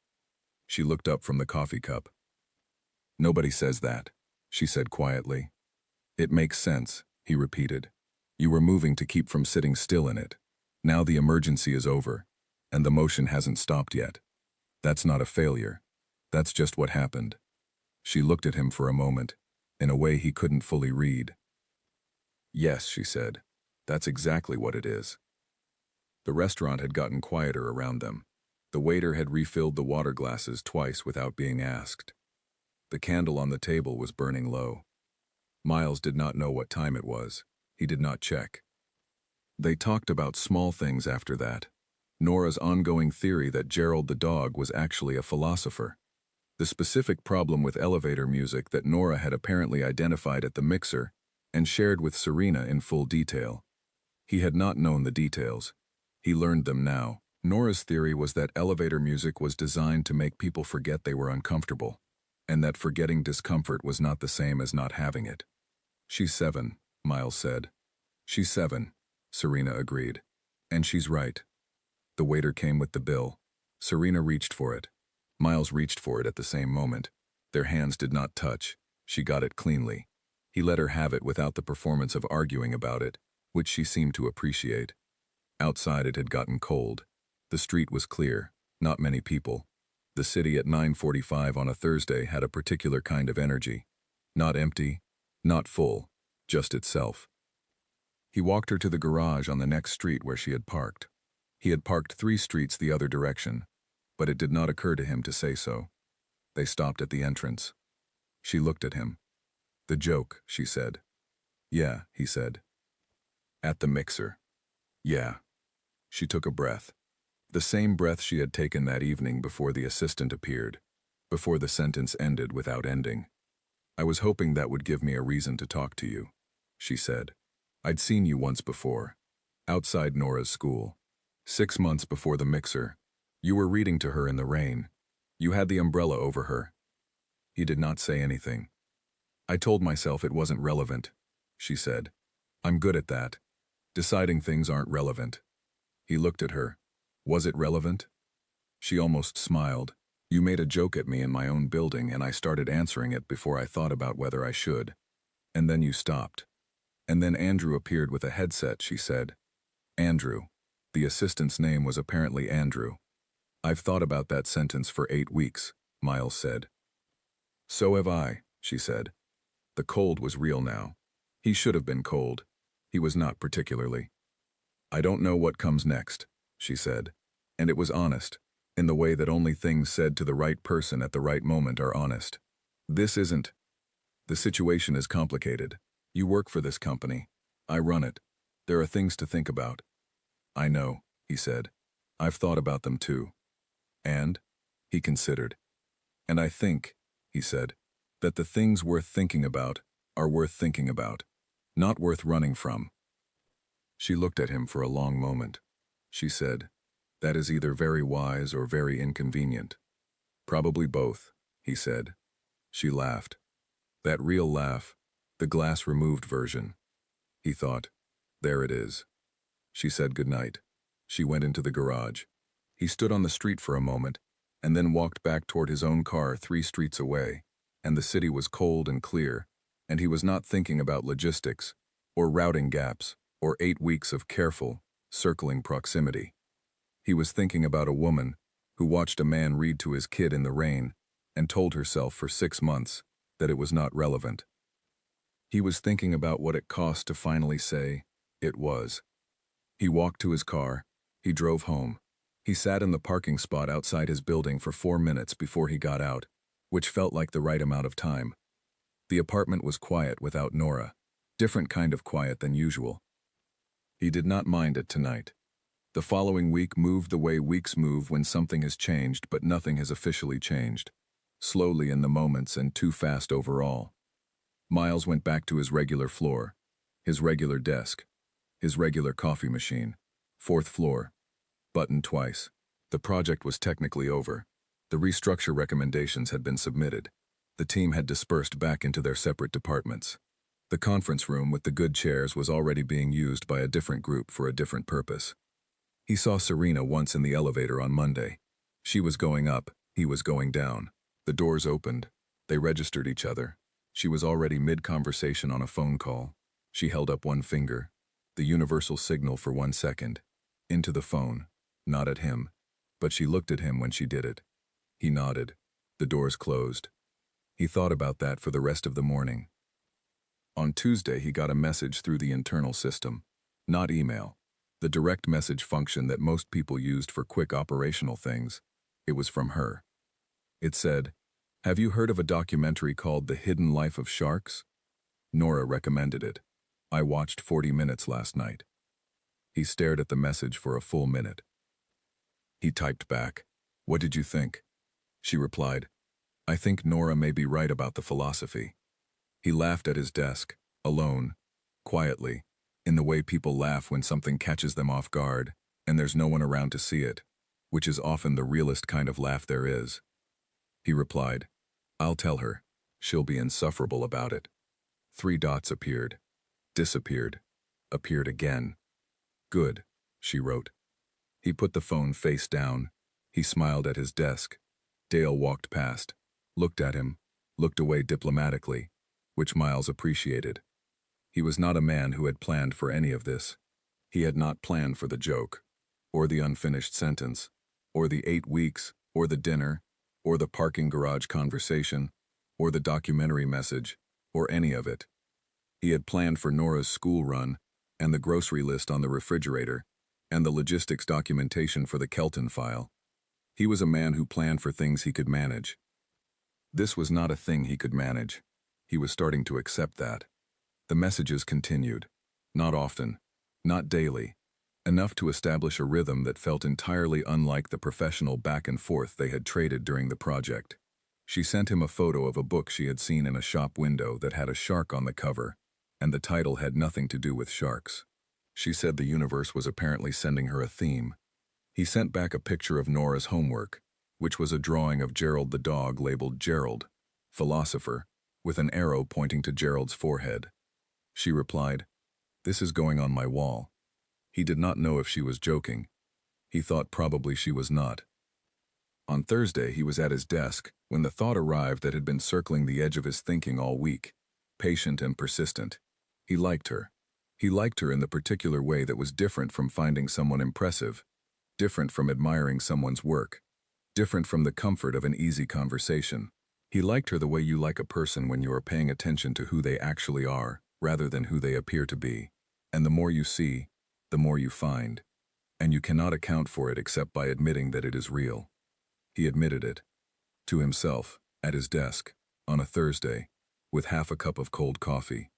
She looked up from the coffee cup. "Nobody says that," she said quietly. "It makes sense," he repeated. "You were moving to keep from sitting still in it. Now the emergency is over, and the motion hasn't stopped yet. That's not a failure. That's just what happened." She looked at him for a moment, in a way he couldn't fully read. "Yes," she said. "That's exactly what it is." The restaurant had gotten quieter around them. The waiter had refilled the water glasses twice without being asked. The candle on the table was burning low. Miles did not know what time it was. He did not check. They talked about small things after that. Nora's ongoing theory that Gerald the dog was actually a philosopher. The specific problem with elevator music that Nora had apparently identified at the mixer and shared with Serena in full detail. He had not known the details. He learned them now. Nora's theory was that elevator music was designed to make people forget they were uncomfortable, and that forgetting discomfort was not the same as not having it. "She's 7, Miles said. "She's 7, Serena agreed. "And she's right." The waiter came with the bill. Serena reached for it. Miles reached for it at the same moment. Their hands did not touch. She got it cleanly. He let her have it without the performance of arguing about it, which she seemed to appreciate. Outside it had gotten cold. The street was clear, not many people. The city at 9:45 on a Thursday had a particular kind of energy. Not empty, not full, just itself. He walked her to the garage on the next street where she had parked. He had parked 3 streets the other direction, but it did not occur to him to say so. They stopped at the entrance. She looked at him. "The joke," she said. "Yeah," he said. "At the mixer." "Yeah." She took a breath. The same breath she had taken that evening before the assistant appeared, before the sentence ended without ending. "I was hoping that would give me a reason to talk to you," she said. "I'd seen you once before, outside Nora's school. 6 months before the mixer. You were reading to her in the rain. You had the umbrella over her." He did not say anything. "I told myself it wasn't relevant," she said. "I'm good at that. Deciding things aren't relevant." He looked at her. "Was it relevant?" She almost smiled. "You made a joke at me in my own building and I started answering it before I thought about whether I should. And then you stopped. And then Andrew appeared with a headset," she said. "Andrew." The assistant's name was apparently Andrew. "I've thought about that sentence for 8 weeks, Miles said. "So have I," she said. The cold was real now. He should have been cold. He was not particularly. "I don't know what comes next," she said. And it was honest, in the way that only things said to the right person at the right moment are honest. "This isn't. The situation is complicated. You work for this company. I run it. There are things to think about." "I know," he said. "I've thought about them too." "And?" He considered. "And I think," he said, "that the things worth thinking about are worth thinking about, not worth running from." She looked at him for a long moment. She said, "That is either very wise or very inconvenient." "Probably both," he said. She laughed. That real laugh, the glass-removed version. He thought, there it is. She said goodnight. She went into the garage. He stood on the street for a moment, and then walked back toward his own car 3 streets away, and the city was cold and clear, and he was not thinking about logistics, or routing gaps, or 8 weeks of careful, circling proximity. He was thinking about a woman who watched a man read to his kid in the rain and told herself for 6 months that it was not relevant. He was thinking about what it cost to finally say, it was. He walked to his car. He drove home. He sat in the parking spot outside his building for 4 minutes before he got out, which felt like the right amount of time. The apartment was quiet without Nora. Different kind of quiet than usual. He did not mind it tonight. The following week moved the way weeks move when something has changed but nothing has officially changed. Slowly in the moments and too fast overall. Miles went back to his regular floor, his regular desk, his regular coffee machine. 4th floor. Button twice. The project was technically over. The restructure recommendations had been submitted. The team had dispersed back into their separate departments. The conference room with the good chairs was already being used by a different group for a different purpose. He saw Serena once in the elevator on Monday. She was going up, he was going down. The doors opened. They registered each other. She was already mid-conversation on a phone call. She held up one finger, the universal signal for 1 second, into the phone, not at him, but she looked at him when she did it. He nodded. The doors closed. He thought about that for the rest of the morning. On Tuesday, he got a message through the internal system, not email, the direct message function that most people used for quick operational things. It was from her. It said, "Have you heard of a documentary called The Hidden Life of Sharks?" Nora recommended it. I watched 40 minutes last night. He stared at the message for a full minute. He typed back, "What did you think?" She replied, "I think Nora may be right about the philosophy." He laughed at his desk, alone, quietly, in the way people laugh when something catches them off guard, and there's no one around to see it, which is often the realest kind of laugh there is. He replied, "I'll tell her. She'll be insufferable about it." 3 dots appeared, disappeared, appeared again. "Good," she wrote. He put the phone face down. He smiled at his desk. Dale walked past, looked at him, looked away diplomatically, which Miles appreciated. He was not a man who had planned for any of this. He had not planned for the joke, or the unfinished sentence, or the 8 weeks, or the dinner, or the parking garage conversation, or the documentary message, or any of it. He had planned for Nora's school run, and the grocery list on the refrigerator, and the logistics documentation for the Kelton file. He was a man who planned for things he could manage. This was not a thing he could manage. He was starting to accept that. The messages continued. Not often. Not daily. Enough to establish a rhythm that felt entirely unlike the professional back and forth they had traded during the project. She sent him a photo of a book she had seen in a shop window that had a shark on the cover, and the title had nothing to do with sharks. She said the universe was apparently sending her a theme. He sent back a picture of Nora's homework, which was a drawing of Gerald the dog labeled Gerald, philosopher, with an arrow pointing to Gerald's forehead. She replied, "This is going on my wall." He did not know if she was joking. He thought probably she was not. On Thursday, he was at his desk when the thought arrived that had been circling the edge of his thinking all week, patient and persistent. He liked her. He liked her in the particular way that was different from finding someone impressive, different from admiring someone's work, different from the comfort of an easy conversation. He liked her the way you like a person when you are paying attention to who they actually are, rather than who they appear to be. And the more you see, the more you find. And you cannot account for it except by admitting that it is real. He admitted it. To himself, at his desk, on a Thursday, with half a cup of cold coffee.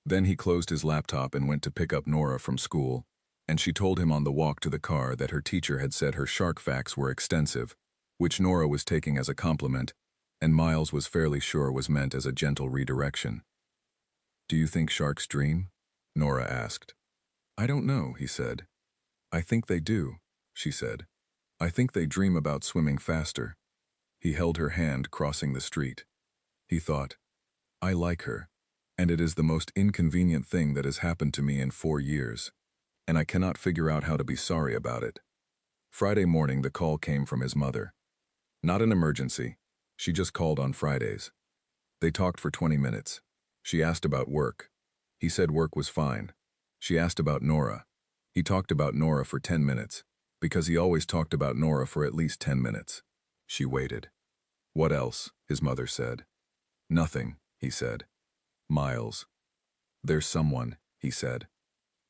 Then he closed his laptop and went to pick up Nora from school, and she told him on the walk to the car that her teacher had said her shark facts were extensive, which Nora was taking as a compliment, and Miles was fairly sure was meant as a gentle redirection. "Do you think sharks dream?" Nora asked. "I don't know," he said. "I think they do," she said. "I think they dream about swimming faster." He held her hand crossing the street. He thought, "I like her, and it is the most inconvenient thing that has happened to me in 4 years, and I cannot figure out how to be sorry about it." Friday morning, the call came from his mother. Not an emergency. She just called on Fridays. They talked for 20 minutes. She asked about work. He said work was fine. She asked about Nora. He talked about Nora for 10 minutes, because he always talked about Nora for at least 10 minutes. She waited. "What else?" his mother said. "Nothing," he said. "Miles." "There's someone," he said.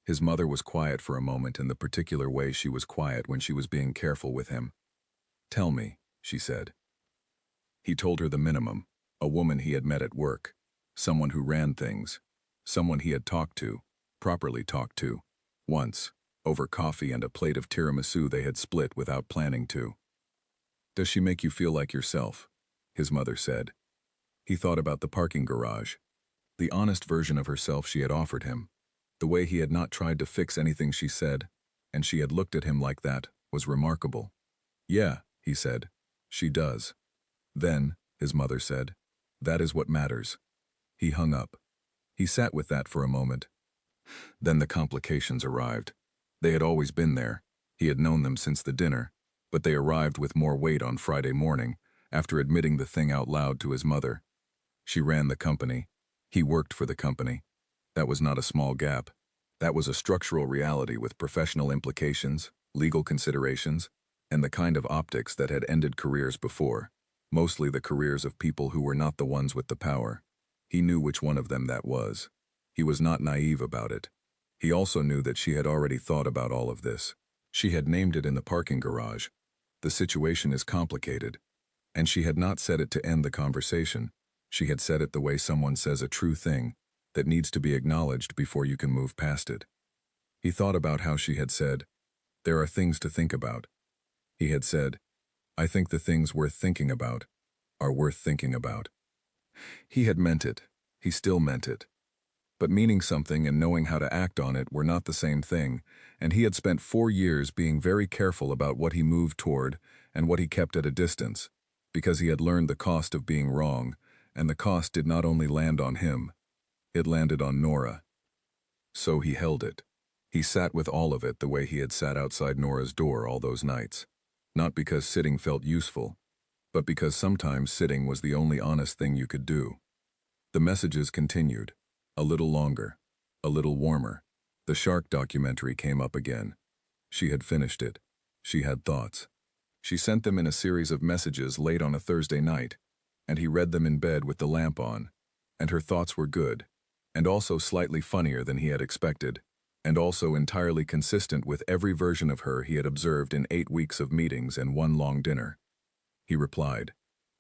His mother was quiet for a moment in the particular way she was quiet when she was being careful with him. "Tell me," she said. He told her the minimum, a woman he had met at work. someone who ran things, someone he had talked to, properly talked to, once, over coffee and a plate of tiramisu they had split without planning to. "Does she make you feel like yourself?" his mother said. He thought about the parking garage, the honest version of herself she had offered him, the way he had not tried to fix anything she said, and she had looked at him like that, was remarkable. "Yeah," he said, "she does." "Then," his mother said, "that is what matters." He hung up. He sat with that for a moment. Then the complications arrived. They had always been there. He had known them since the dinner, but they arrived with more weight on Friday morning, after admitting the thing out loud to his mother. She ran the company. He worked for the company. That was not a small gap. That was a structural reality with professional implications, legal considerations, and the kind of optics that had ended careers before, mostly the careers of people who were not the ones with the power. He knew which one of them that was. He was not naive about it. He also knew that she had already thought about all of this. She had named it in the parking garage. The situation is complicated. And she had not said it to end the conversation. She had said it the way someone says a true thing that needs to be acknowledged before you can move past it. He thought about how she had said, "There are things to think about." He had said, "I think the things worth thinking about are worth thinking about." He had meant it. He still meant it. But meaning something and knowing how to act on it were not the same thing, and he had spent 4 years being very careful about what he moved toward and what he kept at a distance, because he had learned the cost of being wrong, and the cost did not only land on him, it landed on Nora. So he held it. He sat with all of it the way he had sat outside Nora's door all those nights, not because sitting felt useful, but because sometimes sitting was the only honest thing you could do. The messages continued. A little longer. A little warmer. The shark documentary came up again. She had finished it. She had thoughts. She sent them in a series of messages late on a Thursday night, and he read them in bed with the lamp on. And her thoughts were good, and also slightly funnier than he had expected, and also entirely consistent with every version of her he had observed in 8 weeks of meetings and one long dinner. He replied.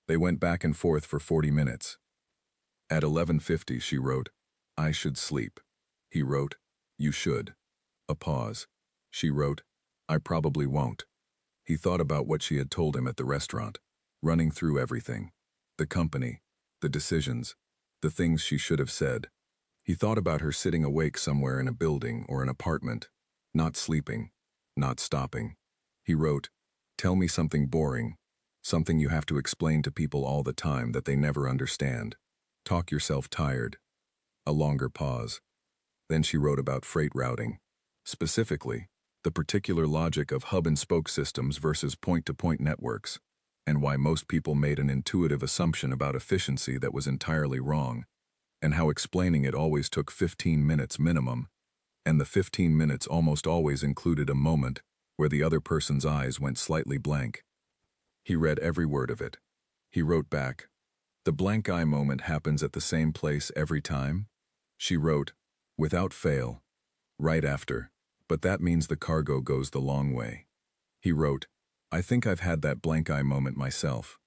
They went back and forth for 40 minutes. At 11:50 she wrote, "I should sleep." He wrote, "You should." A pause. She wrote, "I probably won't." He thought about what she had told him at the restaurant, running through everything. The company, the decisions, the things she should have said. He thought about her sitting awake somewhere in a building or an apartment, not sleeping, not stopping. He wrote, "Tell me something boring, something you have to explain to people all the time that they never understand. Talk yourself tired." A longer pause. Then she wrote about freight routing. Specifically, the particular logic of hub-and-spoke systems versus point-to-point networks, and why most people made an intuitive assumption about efficiency that was entirely wrong, and how explaining it always took 15 minutes minimum, and the 15 minutes almost always included a moment where the other person's eyes went slightly blank. He read every word of it. He wrote back, "The blank eye moment happens at the same place every time?" She wrote, "Without fail, right after, but that means the cargo goes the long way." He wrote, "I think I've had that blank eye moment myself."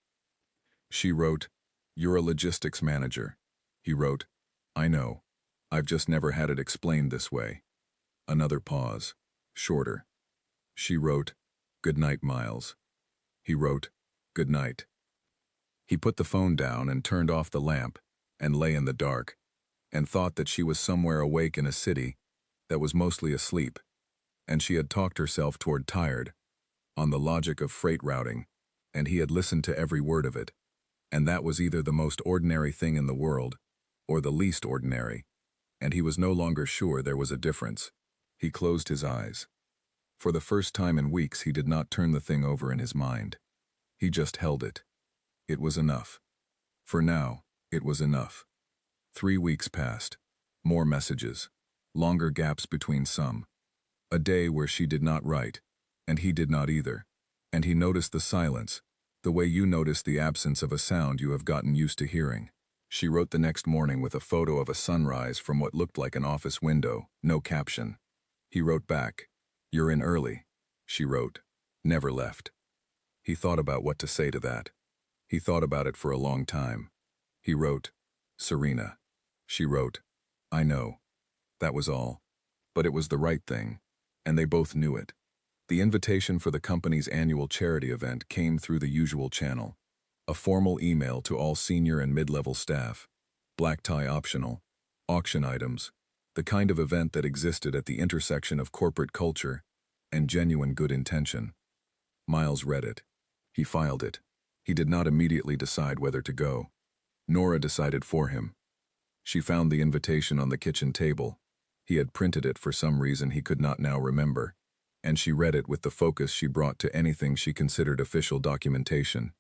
She wrote, "You're a logistics manager." He wrote, "I know. I've just never had it explained this way." Another pause, shorter. She wrote, "Good night, Miles." He wrote, "Good night." He put the phone down and turned off the lamp and lay in the dark and thought that she was somewhere awake in a city that was mostly asleep, and she had talked herself toward tired, on the logic of freight routing, and he had listened to every word of it, and that was either the most ordinary thing in the world or the least ordinary, and he was no longer sure there was a difference. He closed his eyes. For the first time in weeks he did not turn the thing over in his mind. He just held it. It was enough. For now, it was enough. 3 weeks passed. More messages. Longer gaps between some. A day where she did not write, and he did not either. And he noticed the silence, the way you notice the absence of a sound you have gotten used to hearing. She wrote the next morning with a photo of a sunrise from what looked like an office window, no caption. He wrote back, "You're in early." She wrote, "Never left." He thought about what to say to that. He thought about it for a long time. He wrote, "Serena." She wrote, "I know." That was all. But it was the right thing, and they both knew it. The invitation for the company's annual charity event came through the usual channel. A formal email to all senior and mid-level staff. Black tie optional. Auction items. The kind of event that existed at the intersection of corporate culture and genuine good intention. Miles read it. He filed it. He did not immediately decide whether to go. Nora decided for him. She found the invitation on the kitchen table. He had printed it for some reason he could not now remember, and she read it with the focus she brought to anything she considered official documentation.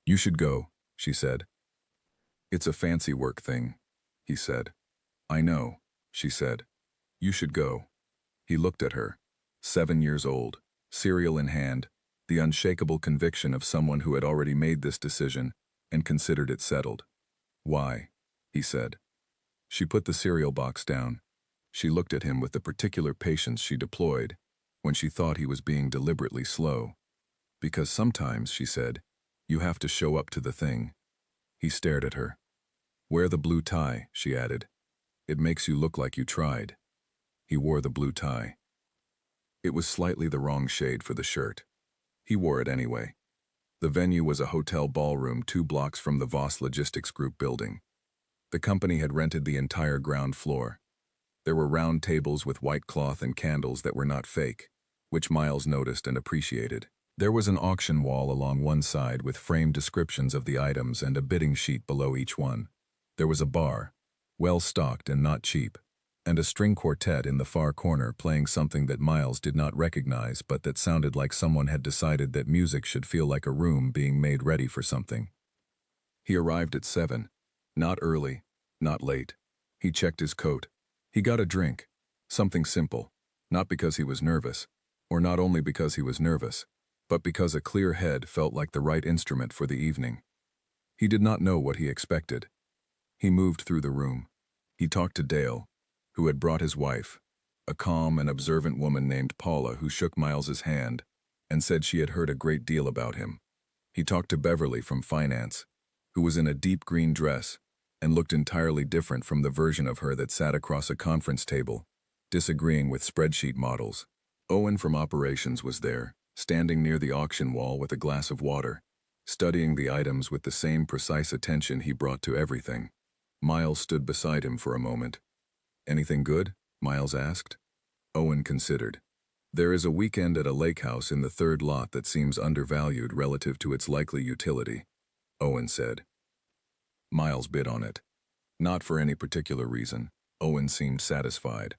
"You should go," she said. "It's a fancy work thing," he said. "I know," she said. "You should go." He looked at her. 7 years old, cereal in hand, the unshakable conviction of someone who had already made this decision and considered it settled. "Why?" he said. She put the cereal box down. She looked at him with the particular patience she deployed when she thought he was being deliberately slow. "Because sometimes," she said, "you have to show up to the thing." He stared at her. "Wear the blue tie," she added. "It makes you look like you tried." He wore the blue tie. It was slightly the wrong shade for the shirt. He wore it anyway. The venue was a hotel ballroom 2 blocks from the Voss Logistics Group building. The company had rented the entire ground floor. There were round tables with white cloth and candles that were not fake, which Miles noticed and appreciated. There was an auction wall along one side with framed descriptions of the items and a bidding sheet below each one. There was a bar, well stocked and not cheap, and a string quartet in the far corner playing something that Miles did not recognize but that sounded like someone had decided that music should feel like a room being made ready for something. He arrived at 7. Not early, not late. He checked his coat. He got a drink. Something simple. Not because he was nervous, or not only because he was nervous, but because a clear head felt like the right instrument for the evening. He did not know what he expected. He moved through the room. He talked to Dale, who had brought his wife, a calm and observant woman named Paula who shook Miles's hand and said she had heard a great deal about him. He talked to Beverly from finance, who was in a deep green dress and looked entirely different from the version of her that sat across a conference table, disagreeing with spreadsheet models. Owen from operations was there, standing near the auction wall with a glass of water, studying the items with the same precise attention he brought to everything. Miles stood beside him for a moment. "Anything good?" Miles asked. Owen considered. "There is a weekend at a lake house in the 3rd lot that seems undervalued relative to its likely utility," Owen said. Miles bid on it. Not for any particular reason. Owen seemed satisfied.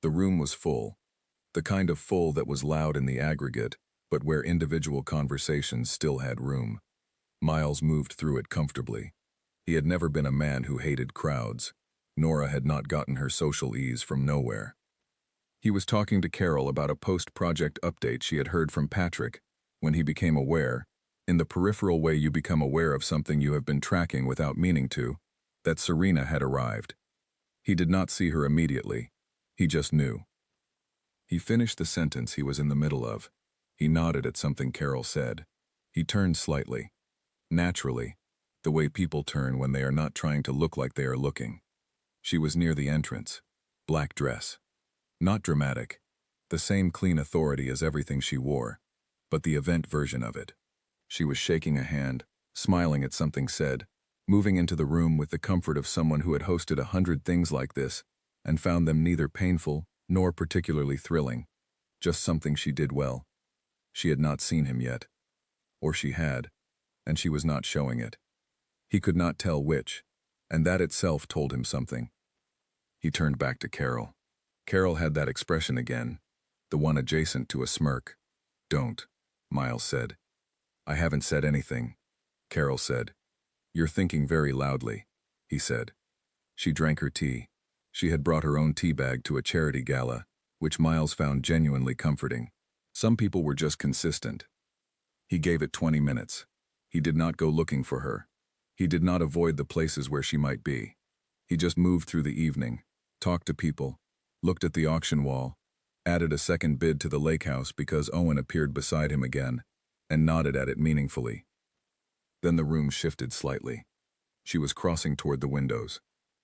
The room was full. The kind of full that was loud in the aggregate, but where individual conversations still had room. Miles moved through it comfortably. He had never been a man who hated crowds. Nora had not gotten her social ease from nowhere. He was talking to Carol about a post-project update she had heard from Patrick when he became aware, in the peripheral way you become aware of something you have been tracking without meaning to, that Serena had arrived. He did not see her immediately. He just knew. He finished the sentence he was in the middle of. He nodded at something Carol said. He turned slightly. Naturally, the way people turn when they are not trying to look like they are looking. She was near the entrance. Black dress. Not dramatic. The same clean authority as everything she wore, but the event version of it. She was shaking a hand, smiling at something said, moving into the room with the comfort of someone who had hosted 100 things like this and found them neither painful nor particularly thrilling, just something she did well. She had not seen him yet. Or she had, and she was not showing it. He could not tell which, and that itself told him something. He turned back to Carol. Carol had that expression again, the one adjacent to a smirk. "Don't," Miles said. "I haven't said anything," Carol said. "You're thinking very loudly," he said. She drank her tea. She had brought her own tea bag to a charity gala, which Miles found genuinely comforting. Some people were just consistent. He gave it 20 minutes. He did not go looking for her. He did not avoid the places where she might be. He just moved through the evening, talked to people, looked at the auction wall, added a second bid to the lake house because Owen appeared beside him again, and nodded at it meaningfully. Then the room shifted slightly. She was crossing toward the windows.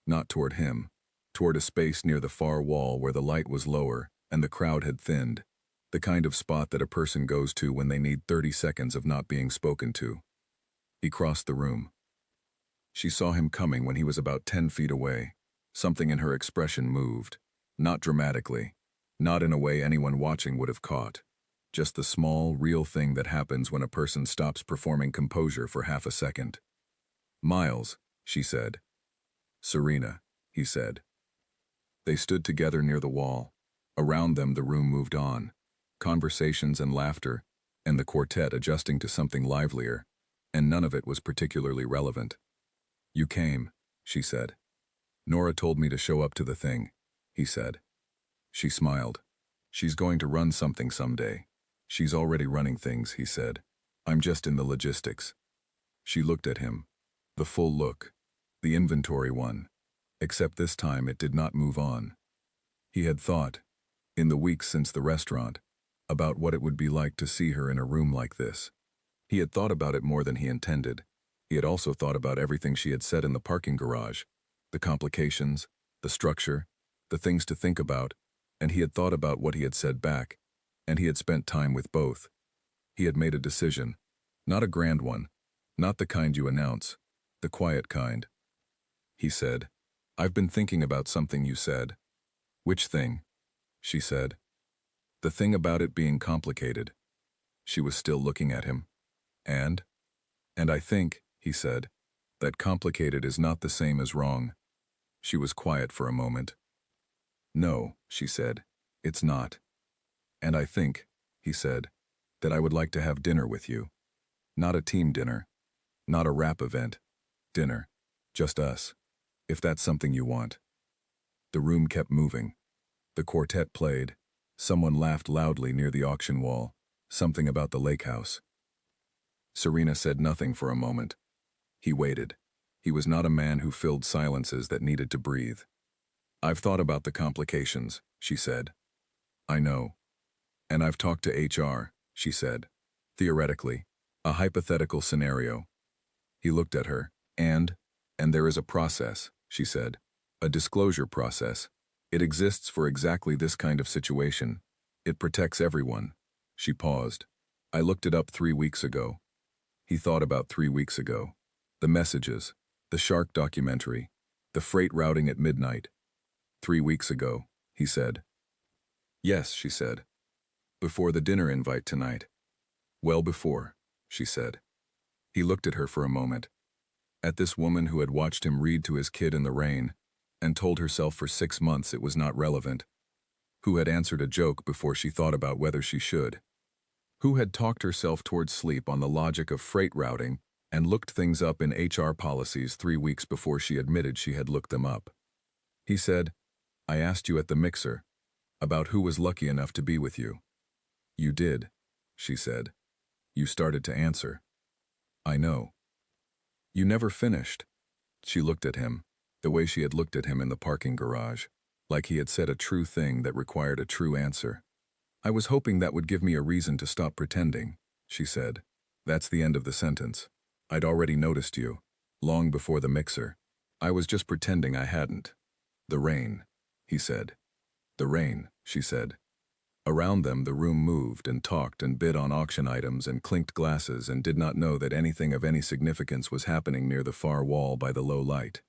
Not toward him. Toward a space near the far wall where the light was lower and the crowd had thinned. The kind of spot that a person goes to when they need 30 seconds of not being spoken to. He crossed the room. She saw him coming when he was about 10 feet away. Something in her expression moved. Not dramatically. Not in a way anyone watching would have caught. Just the small, real thing that happens when a person stops performing composure for half a second. "Miles," she said. "Serena," he said. They stood together near the wall. Around them the room moved on. Conversations and laughter, and the quartet adjusting to something livelier, and none of it was particularly relevant. "You came," she said. "Nora told me to show up to the thing," he said. She smiled. "She's going to run something someday." "She's already running things," he said. "I'm just in the logistics." She looked at him. The full look. The inventory one. Except this time it did not move on. He had thought, in the weeks since the restaurant, about what it would be like to see her in a room like this. He had thought about it more than he intended. He had also thought about everything she had said in the parking garage, the complications, the structure, the things to think about, and he had thought about what he had said back, and he had spent time with both. He had made a decision, not a grand one, not the kind you announce, the quiet kind. He said, "I've been thinking about something you said." "Which thing?" she said. "The thing about it being complicated." She was still looking at him. And I think," he said, "that complicated is not the same as wrong." She was quiet for a moment. "No," she said, "it's not. And I think," he said, "that I would like to have dinner with you. Not a team dinner. Not a rap event. Dinner. Just us. If that's something you want." The room kept moving. The quartet played. Someone laughed loudly near the auction wall. Something about the lake house. Serena said nothing for a moment. He waited. He was not a man who filled silences that needed to breathe. "I've thought about the complications," she said. "I know. And I've talked to HR," she said. "Theoretically. A hypothetical scenario." He looked at her. And there is a process," she said. "A disclosure process. It exists for exactly this kind of situation. It protects everyone." She paused. "I looked it up 3 weeks ago." He thought about 3 weeks ago. The messages, the shark documentary, the freight routing at midnight. 3 weeks ago, he said. "Yes," she said. "Before the dinner invite tonight." "Well before," she said. He looked at her for a moment. At this woman who had watched him read to his kid in the rain, and told herself for 6 months it was not relevant. Who had answered a joke before she thought about whether she should. Who had talked herself towards sleep on the logic of freight routing and looked things up in HR policies 3 weeks before she admitted she had looked them up. He said, "I asked you at the mixer about who was lucky enough to be with you." "You did," she said. "You started to answer." "I know." "You never finished." She looked at him, the way she had looked at him in the parking garage, like he had said a true thing that required a true answer. "I was hoping that would give me a reason to stop pretending," she said. "That's the end of the sentence. I'd already noticed you, long before the mixer. I was just pretending I hadn't." "The rain," he said. "The rain," she said. Around them the room moved and talked and bid on auction items and clinked glasses and did not know that anything of any significance was happening near the far wall by the low light.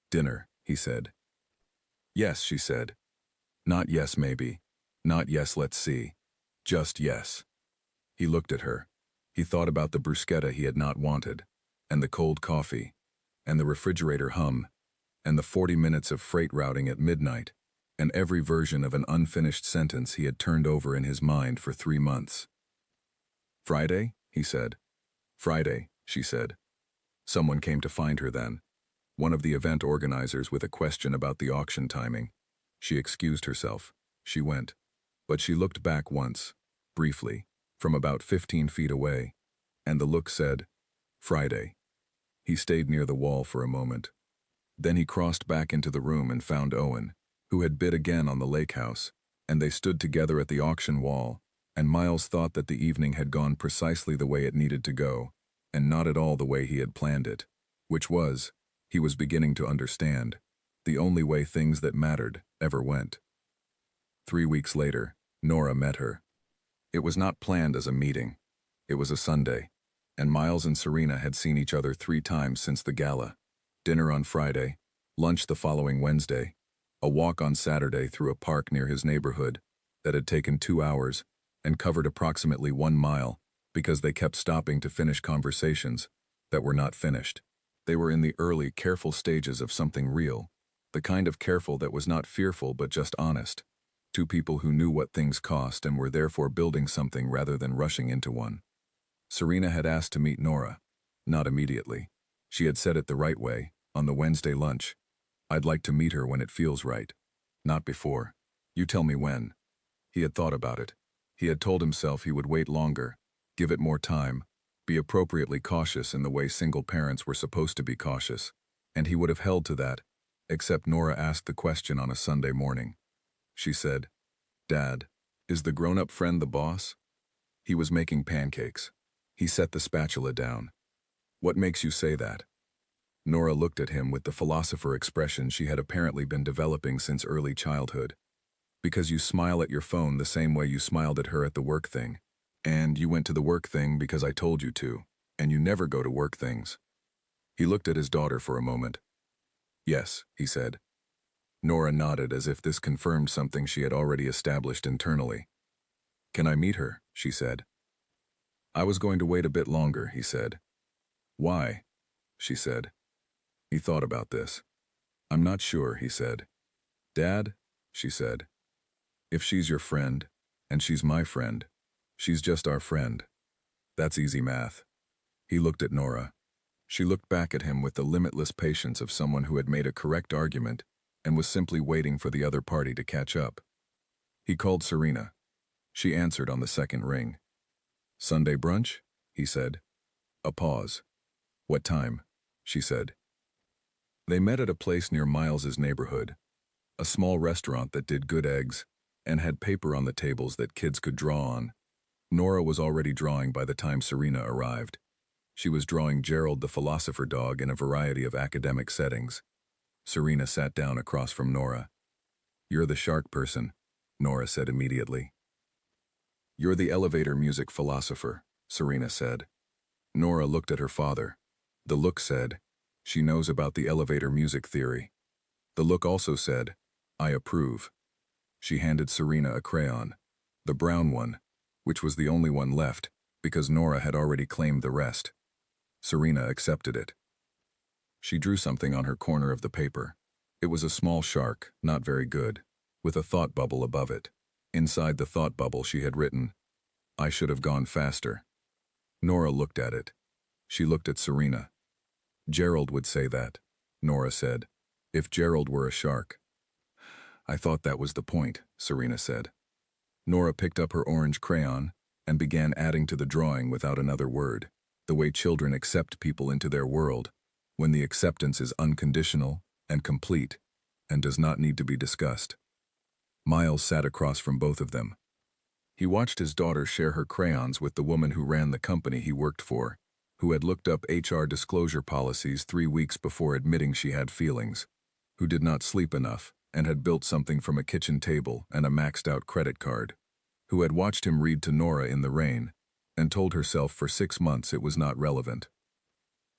"Dinner," he said. "Yes," she said. Not yes maybe. Not yes let's see. Just yes. He looked at her. He thought about the bruschetta he had not wanted, and the cold coffee, and the refrigerator hum, and the 40 minutes of freight routing at midnight, and every version of an unfinished sentence he had turned over in his mind for 3 months. "Friday?" he said. "Friday," she said. Someone came to find her then. One of the event organizers with a question about the auction timing. She excused herself. She went. But she looked back once, briefly, from about 15 feet away, and the look said, "Friday." He stayed near the wall for a moment. Then he crossed back into the room and found Owen, who had bid again on the lake house, and they stood together at the auction wall, and Miles thought that the evening had gone precisely the way it needed to go, and not at all the way he had planned it, which was, he was beginning to understand, The only way things that mattered ever went. 3 weeks later, Nora met her. It was not planned as a meeting. It was a Sunday, and Miles and Serena had seen each other 3 times since the gala. Dinner on Friday, lunch the following Wednesday, a walk on Saturday through a park near his neighborhood that had taken 2 hours and covered approximately 1 mile because they kept stopping to finish conversations that were not finished. They were in the early, careful stages of something real, the kind of careful that was not fearful but just honest. Two people who knew what things cost and were therefore building something rather than rushing into one. Serena had asked to meet Nora. Not immediately. She had said it the right way, on the Wednesday lunch. I'd like to meet her when it feels right. Not before. You tell me when. He had thought about it. He had told himself he would wait longer, give it more time, be appropriately cautious in the way single parents were supposed to be cautious, and he would have held to that, except Nora asked the question on a Sunday morning. She said, "Dad, is the grown-up friend the boss?" He was making pancakes. He set the spatula down. "What makes you say that?" Nora looked at him with the philosopher expression she had apparently been developing since early childhood. "Because you smile at your phone the same way you smiled at her at the work thing. And you went to the work thing because I told you to, and you never go to work things." He looked at his daughter for a moment. "Yes," he said. Nora nodded as if this confirmed something she had already established internally. "Can I meet her?" she said. "I was going to wait a bit longer," he said. "Why?" she said. He thought about this. "I'm not sure," he said. "Dad," she said, "if she's your friend, and she's my friend, she's just our friend. That's easy math." He looked at Nora. She looked back at him with the limitless patience of someone who had made a correct argument and was simply waiting for the other party to catch up. He called Serena. She answered on the second ring. "Sunday brunch?" he said. A pause. "What time?" she said. They met at a place near Miles's neighborhood, a small restaurant that did good eggs and had paper on the tables that kids could draw on. Nora was already drawing by the time Serena arrived. She was drawing Gerald the philosopher dog in a variety of academic settings. Serena sat down across from Nora. "You're the shark person," Nora said immediately. "You're the elevator music philosopher," Serena said. Nora looked at her father. The look said, "She knows about the elevator music theory." The look also said, "I approve." She handed Serena a crayon, the brown one, which was the only one left, because Nora had already claimed the rest. Serena accepted it. She drew something on her corner of the paper. It was a small shark, not very good, with a thought bubble above it. Inside the thought bubble she had written, "I should have gone faster." Nora looked at it. She looked at Serena. "Gerald would say that," Nora said, "if Gerald were a shark." "I thought that was the point," Serena said. Nora picked up her orange crayon and began adding to the drawing without another word, the way children accept people into their world, when the acceptance is unconditional and complete and does not need to be discussed. Miles sat across from both of them. He watched his daughter share her crayons with the woman who ran the company he worked for, who had looked up HR disclosure policies 3 weeks before admitting she had feelings, who did not sleep enough and had built something from a kitchen table and a maxed-out credit card, who had watched him read to Nora in the rain and told herself for 6 months it was not relevant.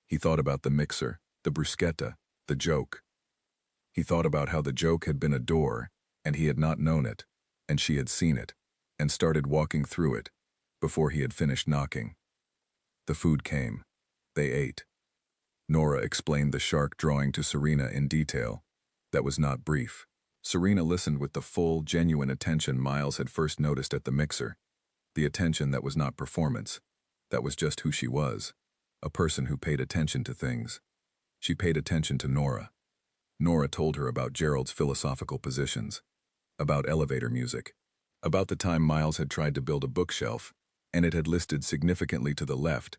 He thought about the mixer, the bruschetta, the joke. He thought about how the joke had been a door, and he had not known it, and she had seen it, and started walking through it, before he had finished knocking. The food came. They ate. Nora explained the shark drawing to Serena in detail. That was not brief. Serena listened with the full, genuine attention Miles had first noticed at the mixer. The attention that was not performance. That was just who she was. A person who paid attention to things. She paid attention to Nora. Nora told her about Gerald's philosophical positions, about elevator music, about the time Miles had tried to build a bookshelf, and it had listed significantly to the left,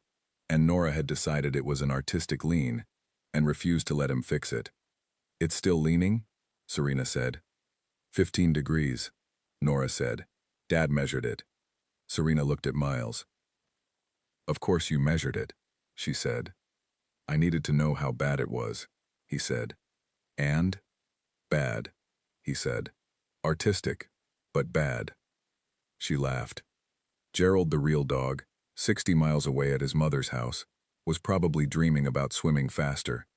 and Nora had decided it was an artistic lean, and refused to let him fix it. "It's still leaning?" Serena said. 15 degrees, Nora said. "Dad measured it." Serena looked at Miles. "Of course you measured it," she said. "I needed to know how bad it was," he said. "And?" Bad, he said. Artistic, but bad. She laughed. Gerald the real dog, 60 miles away at his mother's house, was probably dreaming about swimming faster.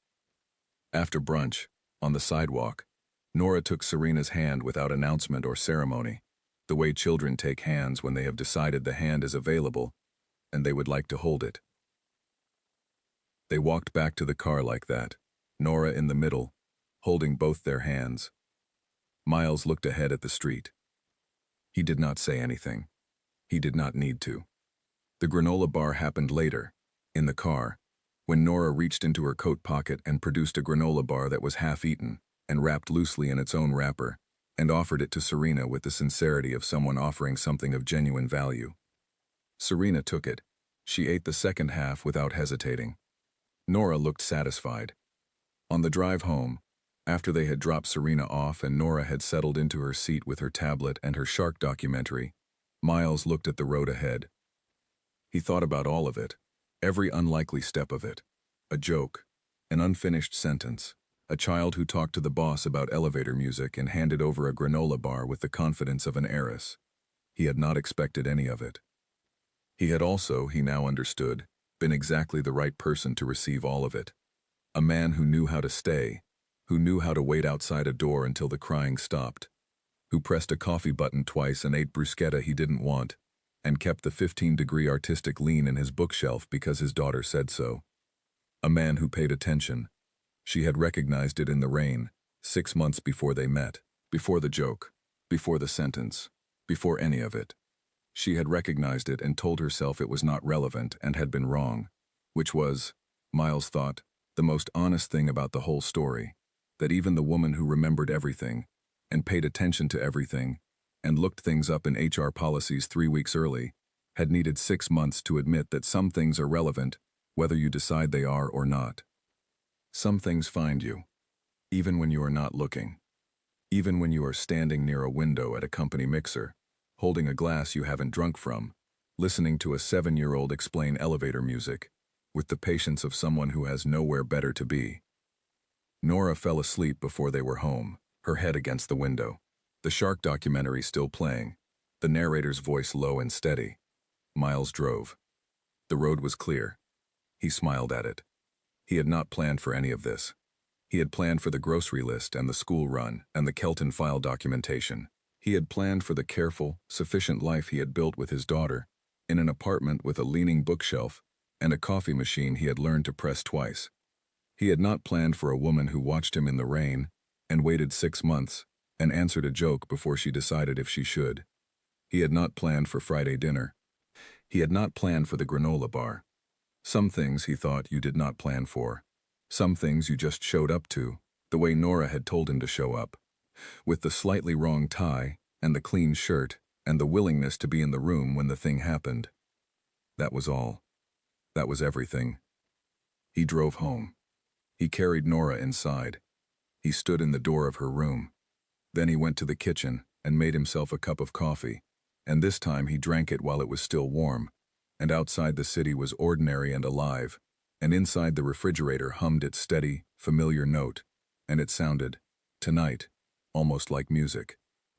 After brunch, on the sidewalk, Nora took Serena's hand without announcement or ceremony, the way children take hands when they have decided the hand is available and they would like to hold it. They walked back to the car like that, Nora in the middle, holding both their hands. Miles looked ahead at the street. He did not say anything. He did not need to. The granola bar happened later, in the car, when Nora reached into her coat pocket and produced a granola bar that was half-eaten and wrapped loosely in its own wrapper, and offered it to Serena with the sincerity of someone offering something of genuine value. Serena took it. She ate the second half without hesitating. Nora looked satisfied. On the drive home, after they had dropped Serena off and Nora had settled into her seat with her tablet and her shark documentary, Miles looked at the road ahead. He thought about all of it, every unlikely step of it. A joke, an unfinished sentence, a child who talked to the boss about elevator music and handed over a granola bar with the confidence of an heiress. He had not expected any of it. He had also, he now understood, been exactly the right person to receive all of it. A man who knew how to stay, who knew how to wait outside a door until the crying stopped, who pressed a coffee button twice and ate bruschetta he didn't want, and kept the 15-degree artistic lean in his bookshelf because his daughter said so. A man who paid attention. She had recognized it in the rain, 6 months before they met, before the joke, before the sentence, before any of it. She had recognized it and told herself it was not relevant and had been wrong, which was, Miles thought, the most honest thing about the whole story, that even the woman who remembered everything, and paid attention to everything, and looked things up in HR policies 3 weeks early, had needed 6 months to admit that some things are relevant, whether you decide they are or not. Some things find you, even when you are not looking. Even when you are standing near a window at a company mixer, holding a glass you haven't drunk from, listening to a 7-year-old explain elevator music, with the patience of someone who has nowhere better to be. Nora fell asleep before they were home, her head against the window, the shark documentary still playing, the narrator's voice low and steady. Miles drove. The road was clear. He smiled at it. He had not planned for any of this. He had planned for the grocery list and the school run and the Kelton file documentation. He had planned for the careful, sufficient life he had built with his daughter, in an apartment with a leaning bookshelf and a coffee machine he had learned to press twice. He had not planned for a woman who watched him in the rain and waited 6 months and answered a joke before she decided if she should. He had not planned for Friday dinner. He had not planned for the granola bar. Some things, he thought, you did not plan for. Some things you just showed up to, the way Nora had told him to show up. With the slightly wrong tie, and the clean shirt, and the willingness to be in the room when the thing happened. That was all. That was everything. He drove home. He carried Nora inside. He stood in the door of her room. Then he went to the kitchen and made himself a cup of coffee, and this time he drank it while it was still warm, and outside the city was ordinary and alive, and inside the refrigerator hummed its steady, familiar note, and it sounded, tonight, almost like music.